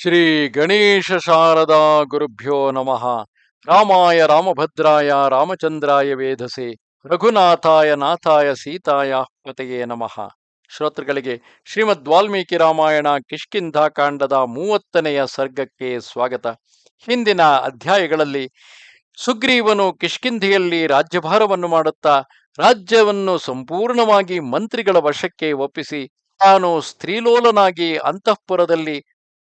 ಶ್ರೀ ಗಣೇಶ ಶಾರದಾ ಗುರುಭ್ಯೋ ನಮಃ. ರಾಮಾಯ ರಾಮಭದ್ರಾಯ ರಾಮಚಂದ್ರಾಯ ವೇಧಸೆ ರಘುನಾಥಾಯ ನಾಥಾಯ ಸೀತಾಯ ಪತೆಯೇ ನಮಃ. ಶ್ರೋತೃಗಳಿಗೆ ಶ್ರೀಮದ್ ವಾಲ್ಮೀಕಿ ರಾಮಾಯಣ ಕಿಷ್ಕಿಂಧಾಕಾಂಡದ 30ನೆಯ ಸರ್ಗಕ್ಕೆ ಸ್ವಾಗತ. ಹಿಂದಿನ ಅಧ್ಯಾಯಗಳಲ್ಲಿ ಸುಗ್ರೀವನು ಕಿಷ್ಕಿಂಧೆಯಲ್ಲಿ ರಾಜ್ಯಭಾರವನ್ನು ಮಾಡುತ್ತಾ ರಾಜ್ಯವನ್ನು ಸಂಪೂರ್ಣವಾಗಿ ಮಂತ್ರಿಗಳ ವಶಕ್ಕೆ ಒಪ್ಪಿಸಿ ತಾನು ಸ್ತ್ರೀಲೋಲನಾಗಿ ಅಂತಃಪುರದಲ್ಲಿ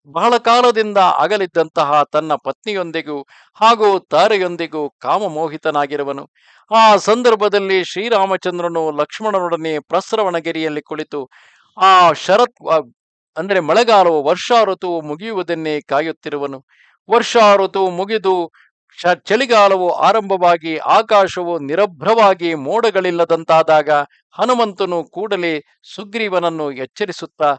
ಬಹಳ ಕಾಲದಿಂದ ಅಗಲಿದ್ದಂತಹ ತನ್ನ ಪತ್ನಿಯೊಂದಿಗೂ ಹಾಗೂ ತಾರೆಯೊಂದಿಗೂ ಕಾಮಮೋಹಿತನಾಗಿರುವನು. ಆ ಸಂದರ್ಭದಲ್ಲಿ ಶ್ರೀರಾಮಚಂದ್ರನು ಲಕ್ಷ್ಮಣನೊಡನೆ ಪ್ರಸ್ರವಣಗಿರಿಯಲ್ಲಿ ಕುಳಿತು ಆ ಅಂದರೆ ಮಳೆಗಾಲವು ವರ್ಷಾ ಋತುವು ಮುಗಿಯುವುದನ್ನೇ ಕಾಯುತ್ತಿರುವನು. ವರ್ಷಾ ಋತುವು ಮುಗಿದು ಚಳಿಗಾಲವು ಆರಂಭವಾಗಿ ಆಕಾಶವು ನಿರಭ್ರವಾಗಿ ಮೋಡಗಳಿಲ್ಲದಂತಾದಾಗ ಹನುಮಂತನು ಕೂಡಲೇ ಸುಗ್ರೀವನನ್ನು ಎಚ್ಚರಿಸುತ್ತಾ,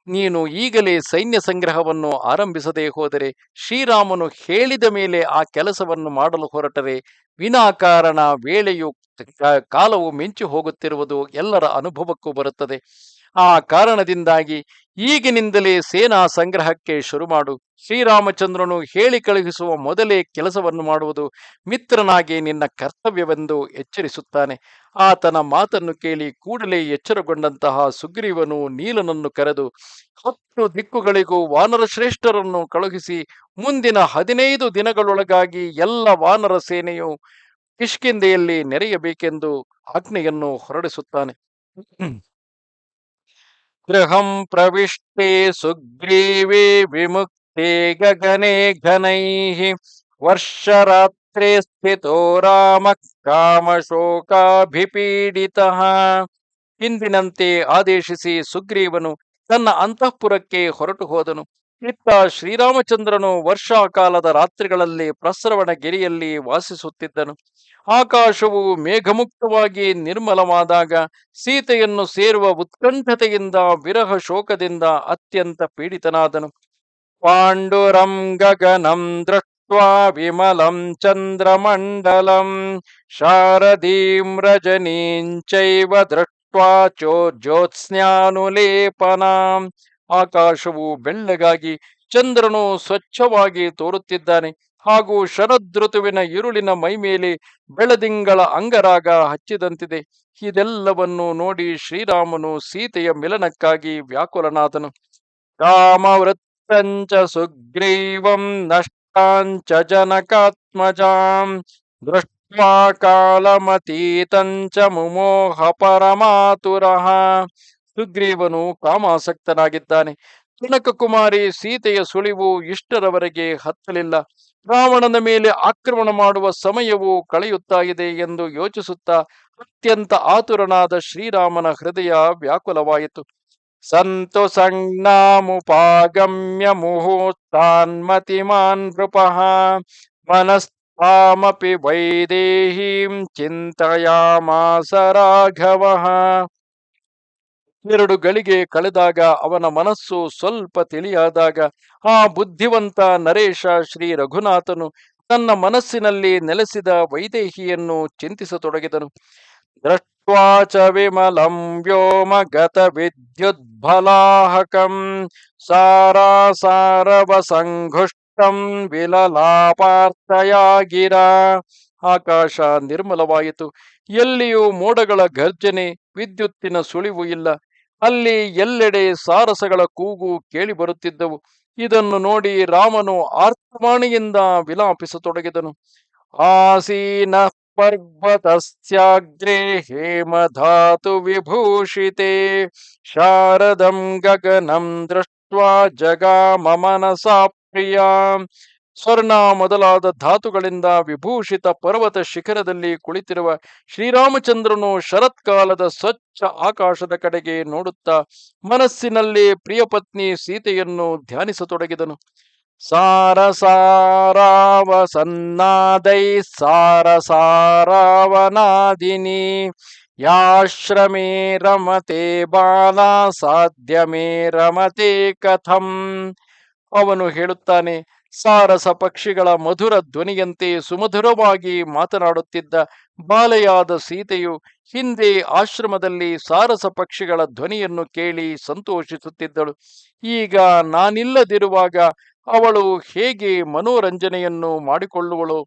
ನೀನು ಈಗಲೇ ಸೈನ್ಯ ಸಂಗ್ರಹವನ್ನು ಆರಂಭಿಸದೆ ಹೋದರೆ, ಶ್ರೀರಾಮನು ಹೇಳಿದ ಮೇಲೆ ಆ ಕೆಲಸವನ್ನು ಮಾಡಲು ಹೊರಟರೆ ವಿನಾಕಾರಣ ವೇಳೆಯು ಕಾಲವು ಮಿಂಚು ಹೋಗುತ್ತಿರುವುದು ಎಲ್ಲರ ಅನುಭವಕ್ಕೂ ಬರುತ್ತದೆ. ಆ ಕಾರಣದಿಂದಾಗಿ ಈಗಿನಿಂದಲೇ ಸೇನಾ ಸಂಗ್ರಹಕ್ಕೆ ಶುರು ಮಾಡು. ಶ್ರೀರಾಮಚಂದ್ರನು ಹೇಳಿ ಕಳುಹಿಸುವ ಮೊದಲೇ ಕೆಲಸವನ್ನು ಮಾಡುವುದು ಮಿತ್ರನಾಗಿ ನಿನ್ನ ಕರ್ತವ್ಯವೆಂದು ಎಚ್ಚರಿಸುತ್ತಾನೆ. ಆತನ ಮಾತನ್ನು ಕೇಳಿ ಕೂಡಲೇ ಎಚ್ಚರಗೊಂಡಂತಹ ಸುಗ್ರೀವನು ನೀಲನನ್ನು ಕರೆದು 10 ದಿಕ್ಕುಗಳಿಗೂ ವಾನರ ಶ್ರೇಷ್ಠರನ್ನು ಕಳುಹಿಸಿ ಮುಂದಿನ 15 ದಿನಗಳೊಳಗಾಗಿ ಎಲ್ಲ ವಾನರ ಸೇನೆಯು ಕಿಷ್ಕಿಂಧೆಯಲ್ಲಿ ನೆರೆಯಬೇಕೆಂದು ಆಜ್ಞೆಯನ್ನು ಹೊರಡಿಸುತ್ತಾನೆ. ಗೃಹಂ ಪ್ರವಿಷ್ಟೇ ಸುಗ್ರೀವೇ ವಿಮುಕ್ತೆ ಗಗನೆ ಘನೈಃ ವರ್ಷರಾತ್ರೇ ಸ್ಥಿತೋ ರಾಮ ಕಾಮಶೋಕಾಭಿಪೀಡಿತಃ. ಹಿಂದಿನಂತೆ ಆದೇಶಿಸಿ ಸುಗ್ರೀವನು ತನ್ನ ಅಂತಃಪುರಕ್ಕೆ ಹೊರಟು ಹೋದನು. ಇತ್ತ ಶ್ರೀರಾಮಚಂದ್ರನು ವರ್ಷಾಕಾಲದ ರಾತ್ರಿಗಳಲ್ಲಿ ಪ್ರಸ್ರವಣಗಿರಿಯಲ್ಲಿ ವಾಸಿಸುತ್ತಿದ್ದನು. ಆಕಾಶವು ಮೇಘಮುಕ್ತವಾಗಿ ನಿರ್ಮಲವಾದಾಗ ಸೀತೆಯನ್ನು ಸೇರುವ ಉತ್ಕಂಠತೆಯಿಂದ ವಿರಹ ಶೋಕದಿಂದ ಅತ್ಯಂತ ಪೀಡಿತನಾದನು. ಪಾಂಡುರಂ ಗಗನಂ ದೃಷ್ಟ್ವಾ ವಿಮಲಂ ಚಂದ್ರಮಂಡಲಂ ಶಾರದೀಂ ರಜನೀಂಚೈವ ದೃಷ್ಟ್ವಾ ಜ್ಯೋತ್ಸ್ನಾನುಲೇಪನಾಂ. ಆಕಾಶವು ಬೆಳ್ಳಗಾಗಿ ಚಂದ್ರನು ಸ್ವಚ್ಛವಾಗಿ ತೋರುತ್ತಿದ್ದಾನೆ ಹಾಗೂ ಶರದೃತುವಿನ ಇರುಳಿನ ಮೈಮೇಲೆ ಬೆಳದಿಂಗಳ ಅಂಗರಾಗ ಹಚ್ಚಿದಂತಿದೆ. ಇದೆಲ್ಲವನ್ನು ನೋಡಿ ಶ್ರೀರಾಮನು ಸೀತೆಯ ಮಿಲನಕ್ಕಾಗಿ ವ್ಯಾಕುಲನಾದನು. ಕಾಮವೃತ್ತಂಚ ಸುಗ್ರೀವಂ ನಷ್ಟಾಂಚ ಜನಕಾತ್ಮಜಾಂ ದೃಷ್ಟ್ವಾ ಕಾಲಮತೀತಂಚ ಮುಮೋಹ ಪರಮಾತುರಃ. ಸುಗ್ರೀವನು ಕಾಮಾಸಕ್ತನಾಗಿದ್ದಾನೆ. ಜನಕ ಕುಮಾರಿ ಸೀತೆಯ ಸುಳಿವು ಇಷ್ಟರವರೆಗೆ ಹತ್ತಲಿಲ್ಲ. ರಾವಣನ ಮೇಲೆ ಆಕ್ರಮಣ ಮಾಡುವ ಸಮಯವು ಕಳೆಯುತ್ತಾ ಇದೆ ಎಂದು ಯೋಚಿಸುತ್ತಾ ಅತ್ಯಂತ ಆತುರನಾದ ಶ್ರೀರಾಮನ ಹೃದಯ ವ್ಯಾಕುಲವಾಯಿತು. ಸಂತು ಸಂಜ್ಞಾಮುಪಾಗಮ್ಯ ಮುಹೂರ್ತಾನ್ಮತಿಮಾನ್ ನೃಪಃ ಮನಸ್ತಾಮಪಿ ವೈದೇಹೀಂ ಚಿಂತಯಾಮಾಸ ರಾಘವಃ. 2 ಗಳಿಗೆ ಕಳೆದಾಗ ಅವನ ಮನಸ್ಸು ಸ್ವಲ್ಪ ತಿಳಿಯಾದಾಗ ಆ ಬುದ್ಧಿವಂತ ನರೇಶ ಶ್ರೀ ರಘುನಾಥನು ತನ್ನ ಮನಸ್ಸಿನಲ್ಲಿ ನೆಲೆಸಿದ ವೈದೇಹಿಯನ್ನು ಚಿಂತಿಸತೊಡಗಿದನು. ದೃಷ್ಟ್ವಾ ಚ ವಿಮಲಂ ವ್ಯೋಮ ಗತ ವಿದ್ಯುದ್ಭಲಾಹಕಂ ಸಾರಾಸಾರವ ಸಂಘುಷ್ಟಂ ವಿಲಲಾಪಾರ್ತಯಾ ಗಿರಾ. ಆಕಾಶ ನಿರ್ಮಲವಾಯಿತು. ಎಲ್ಲಿಯೂ ಮೋಡಗಳ ಗರ್ಜನೆ, ವಿದ್ಯುತ್ತಿನ ಸುಳಿವು ಇಲ್ಲ. ಅಲ್ಲಿ ಎಲ್ಲೆಡೆ ಸಾರಸಗಳ ಕೂಗು ಕೇಳಿ ಬರುತ್ತಿದ್ದವು. ಇದನ್ನು ನೋಡಿ ರಾಮನು ಆರ್ತವಾಣಿಯಿಂದ ವಿಲಾಪಿಸತೊಡಗಿದನು. ಆಸೀನ ಪರ್ವತಸ್ಯಾಗ್ರೇ ಹೇಮಧಾತು ವಿಭೂಷಿತೆ ಶಾರದಂ ಗಗನಂ ದೃಷ್ಟ್ವಾ ಜಗಾಮ ಮನಸಾ ಪ್ರಿಯಾ. ಸ್ವರ್ಣ ಮೊದಲಾದ ಧಾತುಗಳಿಂದ ವಿಭೂಷಿತ ಪರ್ವತ ಶಿಖರದಲ್ಲಿ ಕುಳಿತಿರುವ ಶ್ರೀರಾಮಚಂದ್ರನು ಶರತ್ಕಾಲದ ಸ್ವಚ್ಛ ಆಕಾಶದ ಕಡೆಗೆ ನೋಡುತ್ತಾ ಮನಸ್ಸಿನಲ್ಲಿ ಪ್ರಿಯಪತ್ನಿ ಸೀತೆಯನ್ನು ಧ್ಯಾನಿಸತೊಡಗಿದನು. ಸಾರಸಾರಾವಸನ್ನಾದೈ ಸಾರಸಾರಾವನಾದಿನಿ ಯಾಶ್ರಮೇ ರಮತೆ ಬಾಲಾ ಸಾಧ್ಯವೇ ರಮತೆ ಕಥಂ. ಅವನು ಹೇಳುತ್ತಾನೆ, ಸಾರಸ ಪಕ್ಷಿಗಳ ಮಧುರ ಧ್ವನಿಯಂತೆ ಸುಮಧುರವಾಗಿ ಮಾತನಾಡುತ್ತಿದ್ದ ಬಾಲೆಯಾದ ಸೀತೆಯು ಹಿಂದೆ ಆಶ್ರಮದಲ್ಲಿ ಸಾರಸ ಪಕ್ಷಿಗಳ ಧ್ವನಿಯನ್ನು ಕೇಳಿ ಸಂತೋಷಿಸುತ್ತಿದ್ದಳು. ಈಗ ನಾನಿಲ್ಲದಿರುವಾಗ ಅವಳು ಹೇಗೆ ಮನೋರಂಜನೆಯನ್ನು ಮಾಡಿಕೊಳ್ಳುವಳು?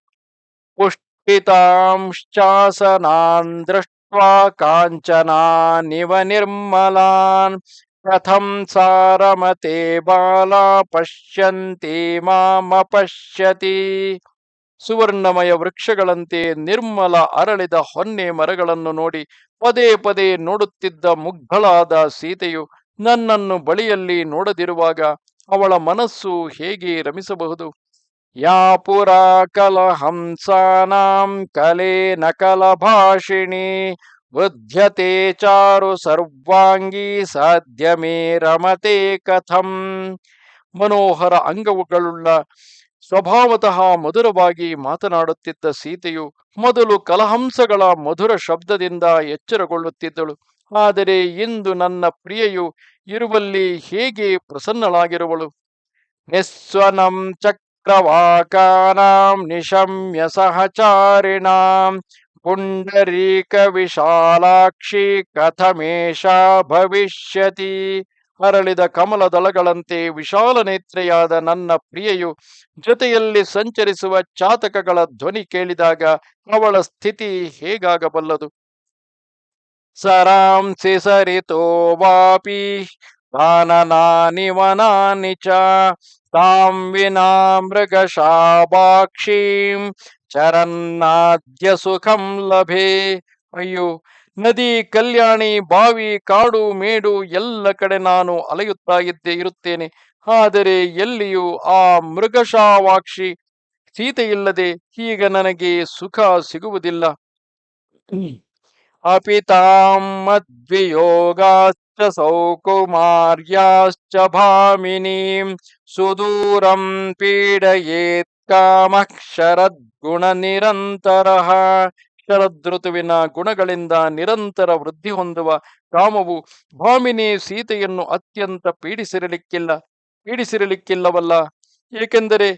पुष्टितांश्चासनान् दृष्ट्वा काञ्चनानिव निर्मलान् कथं सारमते बाला पश्यन्ति ಮಾಮಪಶ್ಯತಿ. ಸುವರ್ಣಮಯ ವೃಕ್ಷಗಳಂತೆ ನಿರ್ಮಲ ಅರಳಿದ ಹೊನ್ನೆ ಮರಗಳನ್ನು ನೋಡಿ ಪದೇ ಪದೇ ನೋಡುತ್ತಿದ್ದ ಮುಗ್ಧಳಾದ ಸೀತೆಯು ನನ್ನನ್ನು ಬಳಿಯಲ್ಲಿ ನೋಡದಿರುವಾಗ ಅವಳ ಮನಸ್ಸು ಹೇಗೆ ರಮಿಸಬಹುದು? ಯಾ ಪುರಾ ಕಲಹಂಸಾನಾಂ ಕಲೇನ ಕಲಭಾಷಿಣಿ ಬುಧ್ಯತೆ ಚಾರು ಸರ್ವಾಂಗೀ ಸಾಧ್ಯ ಮೇ ರಮತೆ ಕಥಂ. ಮನೋಹರ ಅಂಗವುಗಳುಳ್ಳ ಸ್ವಭಾವತಃ ಮಧುರವಾಗಿ ಮಾತನಾಡುತ್ತಿದ್ದ ಸೀತೆಯು ಮೊದಲು ಕಲಹಂಸಗಳ ಮಧುರ ಶಬ್ದದಿಂದ ಎಚ್ಚರಗೊಳ್ಳುತ್ತಿದ್ದಳು. ಆದರೆ ಇಂದು ನನ್ನ ಪ್ರಿಯೆಯು ಇರುವಲ್ಲಿ ಹೇಗೆ ಪ್ರಸನ್ನಳಾಗಿರುವಳು? ನಿಸ್ವನಂ ಚಕ್ರವಾಕಾನಾಂ ನಿಶಮ್ಯ ಸಹಚಾರಿಣಾಂ ಪುಂಡರೀಕ ವಿಶಾಲಾಕ್ಷಿ ಕಥಮೇಷಾ ಭವಿಷ್ಯತಿ. ಅರಳಿದ ಕಮಲದಳಗಳಂತೆ ವಿಶಾಲ ನೇತ್ರೆಯಾದ ನನ್ನ ಪ್ರಿಯೆಯು ಜೊತೆಯಲ್ಲಿ ಸಂಚರಿಸುವ ಚಾತಕಗಳ ಧ್ವನಿ ಕೇಳಿದಾಗ ಅವಳ ಸ್ಥಿತಿ ಹೇಗಾಗಬಲ್ಲದು? ಸರಾಂಸಿ ಸರಿತೋ ವಾಪಿ ಕಾನನಾನಿ ವನಾನಿ ಚ ತಾಂ ವಿನಾ ಮೃಗಶಾಭಾಕ್ಷೀಂ ಚರನ್ನಾದ್ಯ ಸುಖಂ ಲಭೆ. ಅಯ್ಯೋ, ನದಿ, ಕಲ್ಯಾಣಿ, ಬಾವಿ, ಕಾಡು, ಮೇಡು ಎಲ್ಲ ಕಡೆ ನಾನು ಅಲೆಯುತ್ತಾ ಇರುತ್ತೇನೆ. ಆದರೆ ಎಲ್ಲಿಯೂ ಆ ಮೃಗಶಾವಾಕ್ಷಿ ಸೀತೆಯಿಲ್ಲದೆ ಈಗ ನನಗೆ ಸುಖ ಸಿಗುವುದಿಲ್ಲ. ಅಪಿತಾಂ ಮದ್ವಿಯೋಗಾಶ್ಚ ಸೌಕುಮಾರ್ಯಾಶ್ಚ ಭಾಮಿನೀಂ ಸುದೂರಂ ಪೀಡಯೇತ್ ಕಾಮಃ ಶರದ್ಗುಣ ನಿರಂತರಃ. ಶರದೃತುವಿನ ಗುಣಗಳಿಂದ ನಿರಂತರ ವೃದ್ಧಿ ಹೊಂದುವ ಕಾಮವು ಭಾಮಿನಿ ಸೀತೆಯನ್ನು ಅತ್ಯಂತ ಪೀಡಿಸಿರಲಿಕ್ಕಿಲ್ಲವಲ್ಲ. ಏಕೆಂದರೆ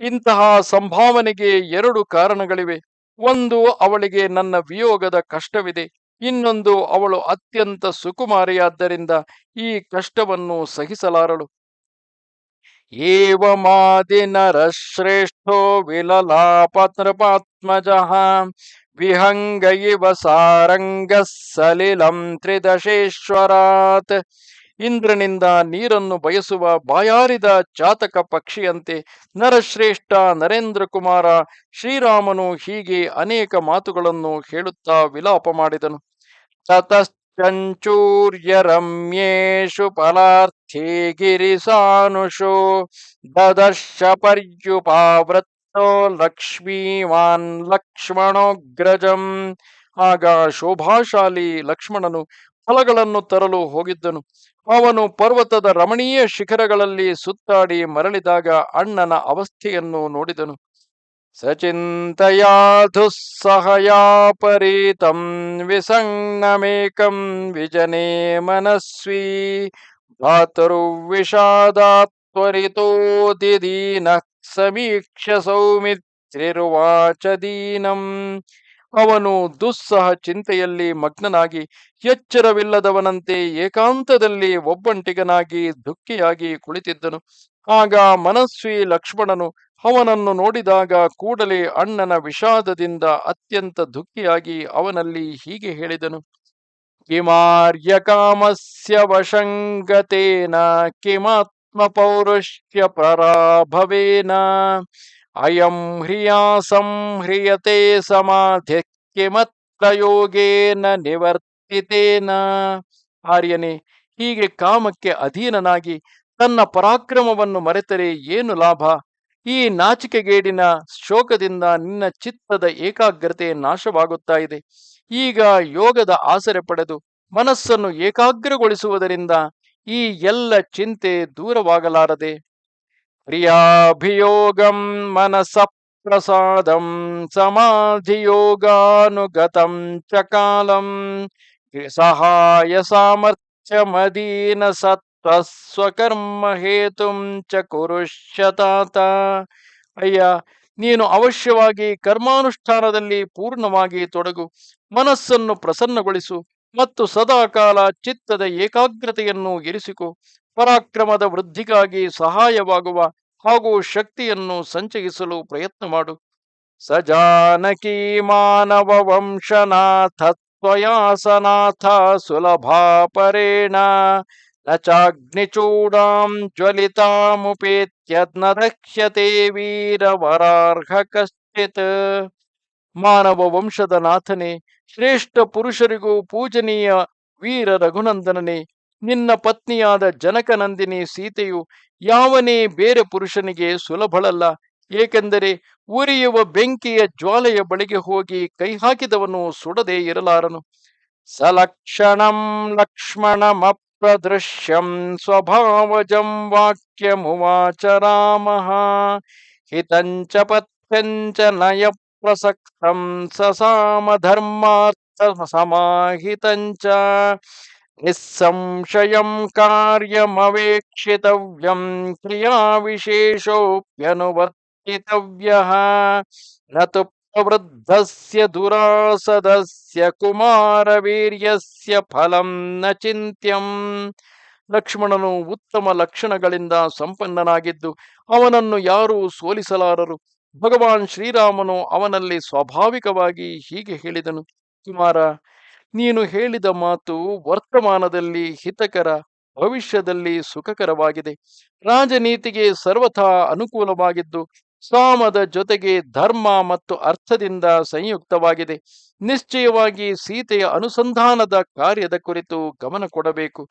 ಇಂತಹ ಸಂಭಾವನೆಗೆ ಎರಡು ಕಾರಣಗಳಿವೆ. ಒಂದು, ಅವಳಿಗೆ ನನ್ನ ವಿಯೋಗದ ಕಷ್ಟವಿದೆ. ಇನ್ನೊಂದು, ಅವಳು ಅತ್ಯಂತ ಸುಕುಮಾರಿಯಾದ್ದರಿಂದ ಈ ಕಷ್ಟವನ್ನು ಸಹಿಸಲಾರಳು. ಏವಮಾದಿ ನರಶ್ರೇಷ್ಠೋ ವಿಲಲಾಪ ನೃಪಾತ್ಮಜಃ ವಿಹಂಗ ಇವ ಸಾರಂಗ ಸಲಿಲಂ ತ್ರಿದಶೇಶ್ವರಾತ್. ಇಂದ್ರನಿಂದ ನೀರನ್ನು ಬಯಸುವ ಬಾಯಾರಿದ ಚಾತಕ ಪಕ್ಷಿಯಂತೆ ನರಶ್ರೇಷ್ಠ ನರೇಂದ್ರ ಕುಮಾರ ಶ್ರೀರಾಮನು ಹೀಗೆ ಅನೇಕ ಮಾತುಗಳನ್ನು ಹೇಳುತ್ತಾ ವಿಲಾಪ ಮಾಡಿದನು. ತತಶ್ಚಂಚೂರ್ಯ ರಮ್ಯೇಷು ಫಲಾರ್ಥೇ ಗಿರಿಸಾನುಷು ದದರ್ಶ ಪರ್ಯುಪಾವೃತ್ತೋ ಲಕ್ಷ್ಮೀವಾನ್ ಲಕ್ಷ್ಮಣೋಗ್ರಜಂ. ಆಗ ಶೋಭಾಶಾಲಿ ಲಕ್ಷ್ಮಣನು ಫಲಗಳನ್ನು ತರಲು ಹೋಗಿದ್ದನು. ಅವನು ಪರ್ವತದ ರಮಣೀಯ ಶಿಖರಗಳಲ್ಲಿ ಸುತ್ತಾಡಿ ಮರಳಿದಾಗ ಅಣ್ಣನ ಅವಸ್ಥೆಯನ್ನು ನೋಡಿದನು. ಸಚಿಂತಯಾ ದುಸ್ಸಹಯಾ ಪರೀತಂ ವಿಸಂಗಮೇಕಂ ವಿಜನೇ ಮನಸ್ವಿ ಧಾತರು ವಿಷಾದಾತ್ವರಿತೋ ದಿದೀನಃ ಸಮೀಕ್ಷ್ಯ ಸೌಮಿತ್ರಿರುವಾಚ ದೀನಂ. ಅವನು ದುಸ್ಸಹ ಚಿಂತೆಯಲ್ಲಿ ಮಗ್ನನಾಗಿ ಎಚ್ಚರವಿಲ್ಲದವನಂತೆ ಏಕಾಂತದಲ್ಲಿ ಒಬ್ಬಂಟಿಗನಾಗಿ ದುಃಖಿಯಾಗಿ ಕುಳಿತಿದ್ದನು. ಆಗ ಮನಸ್ವಿ ಲಕ್ಷ್ಮಣನು ಅವನನ್ನು ನೋಡಿದಾಗ ಕೂಡಲೇ ಅಣ್ಣನ ವಿಷಾದದಿಂದ ಅತ್ಯಂತ ದುಃಖಿಯಾಗಿ ಅವನಲ್ಲಿ ಹೀಗೆ ಹೇಳಿದನು. ಕಿಮಾರ್ಯ ಕಾಮಸ್ಯ ವಶಂಗತೇನ ಕಿಮಾತ್ಮ ಪೌರುಷ್ಯ ಪರಾಭವೇನ ಅಯಂ ಹ್ರಿಯಾ ಸಂಹ್ರಿಯತೆ ಸಮಾಧಿ ಕಿಮತ್ರ ಯೋಗೇನ ನಿವರ್ತಿತೇನ. ಆರ್ಯನೇ, ಹೀಗೆ ಕಾಮಕ್ಕೆ ಅಧೀನನಾಗಿ ತನ್ನ ಪರಾಕ್ರಮವನ್ನು ಮರೆತರೆ ಏನು ಲಾಭ? ಈ ನಾಚಿಕೆಗೇಡಿನ ಶೋಕದಿಂದ ನಿನ್ನ ಚಿತ್ತದ ಏಕಾಗ್ರತೆ ನಾಶವಾಗುತ್ತಾ ಇದೆ. ಈಗ ಯೋಗದ ಆಸರೆ ಪಡೆದು ಮನಸ್ಸನ್ನು ಏಕಾಗ್ರಗೊಳಿಸುವುದರಿಂದ ಈ ಎಲ್ಲ ಚಿಂತೆ ದೂರವಾಗಲಾರದೆ. ಪ್ರಿಯಾಭಿಯೋಗಂ ಮನಸ ಪ್ರಸಾದಂ ಸಮಾಧಿಯೋಗಾನುಗತಂ ಚ ಕಾಲಂ ಸಹಾಯ ಸಾಮರ್ಥ್ಯ ಮದೀನ ಸತ್ವ ಸ್ವಕರ್ಮ ಹೇತುಂ ಚ ಕುರುಷ್ಯತಾತ. ಅಯ್ಯ, ನೀನು ಅವಶ್ಯವಾಗಿ ಕರ್ಮಾನುಷ್ಠಾನದಲ್ಲಿ ಪೂರ್ಣವಾಗಿ ತೊಡಗು. ಮನಸ್ಸನ್ನು ಪ್ರಸನ್ನಗೊಳಿಸು ಮತ್ತು ಸದಾಕಾಲ ಚಿತ್ತದ ಏಕಾಗ್ರತೆಯನ್ನು ಇರಿಸಿಕೊ. ಪರಾಕ್ರಮದ ವೃದ್ಧಿಗಾಗಿ ಸಹಾಯವಾಗುವ ಹಾಗೂ ಶಕ್ತಿಯನ್ನು ಸಂಚಯಿಸಲು ಪ್ರಯತ್ನ ಮಾಡು. ಸ ಜಾನಕಿ ಮಾನವ ವಂಶನಾಥ ತ್ವಯಾಸನಾಥ ಸುಲಭಾ ಪರೇಣ ನ ಚಾಗ್ನಿಚೂಡಾಂ ಜ್ವಲಿತಾಮುಪೇತ್ಯ ನ ದಕ್ಷ್ಯತೆ ವೀರವರಾರ್ಹ ಕಶ್ಚಿತ್. ಮಾನವ ವಂಶದ ನಾಥನೇ, ಶ್ರೇಷ್ಠ ಪುರುಷರಿಗೂ ಪೂಜನೀಯ ವೀರ ರಘುನಂದನನೇ, ನಿನ್ನ ಪತ್ನಿಯಾದ ಜನಕನಂದಿನಿ ಸೀತೆಯು ಯಾವನೇ ಬೇರೆ ಪುರುಷನಿಗೆ ಸುಲಭಳಲ್ಲ. ಏಕೆಂದರೆ ಉರಿಯುವ ಬೆಂಕಿಯ ಜ್ವಾಲೆಯ ಬಳಿಗೆ ಹೋಗಿ ಕೈ ಹಾಕಿದವನು ಸುಡದೆ ಇರಲಾರನು. ಸಲಕ್ಷಣಂ ಲಕ್ಷ್ಮಣಮಪ್ರದೃಶ್ಯಂ ಸ್ವಭಾವಜಂ ವಾಕ್ಯಮುವಾಚ ರಾಮಃ ಹಿತಂಚ ಪಥ್ಯಂಚ ನಯ ಪ್ರಸಕ್ತಂ ಸಸಾಮಧರ್ಮಾರ್ಥ ಸಮಾಹಿತಂಚ ನಿಸ್ಸಂಶಯಂ ಕಾರ್ಯಮವೇಕ್ಷಿತವ್ಯಂ ಕ್ರಿಯಾವಿಶೇಷೋಪ್ಯನುವರ್ತಿತವ್ಯಃ ನ ತು ಪ್ರವೃದ್ಧಸ್ಯ ದುರಾಸದಸ್ಯ ಕುಮಾರವೀರ್ಯಸ್ಯ ಫಲಂ ನ ಚಿಂತ್ಯಂ. ಲಕ್ಷ್ಮಣನು ಉತ್ತಮ ಲಕ್ಷಣಗಳಿಂದ ಸಂಪನ್ನನಾಗಿದ್ದು ಅವನನ್ನು ಯಾರೂ ಸೋಲಿಸಲಾರರು. ಭಗವಾನ್ ಶ್ರೀರಾಮನು ಅವನಲ್ಲಿ ಸ್ವಾಭಾವಿಕವಾಗಿ ಹೀಗೆ ಹೇಳಿದನು: ಕುಮಾರ, ನೀನು ಹೇಳಿದ ಮಾತು ವರ್ತಮಾನದಲ್ಲಿ ಹಿತಕರ, ಭವಿಷ್ಯದಲ್ಲಿ ಸುಖಕರವಾಗಿದೆ. ರಾಜನೀತಿಗೆ ಸರ್ವಥಾ ಅನುಕೂಲವಾಗಿದ್ದು ಸಾಮದ ಜೊತೆಗೆ ಧರ್ಮ ಮತ್ತು ಅರ್ಥದಿಂದ ಸಂಯುಕ್ತವಾಗಿದೆ. ನಿಶ್ಚಯವಾಗಿ ಸೀತೆಯ ಅನುಸಂಧಾನದ ಕಾರ್ಯದ ಕುರಿತು ಗಮನ ಕೊಡಬೇಕು.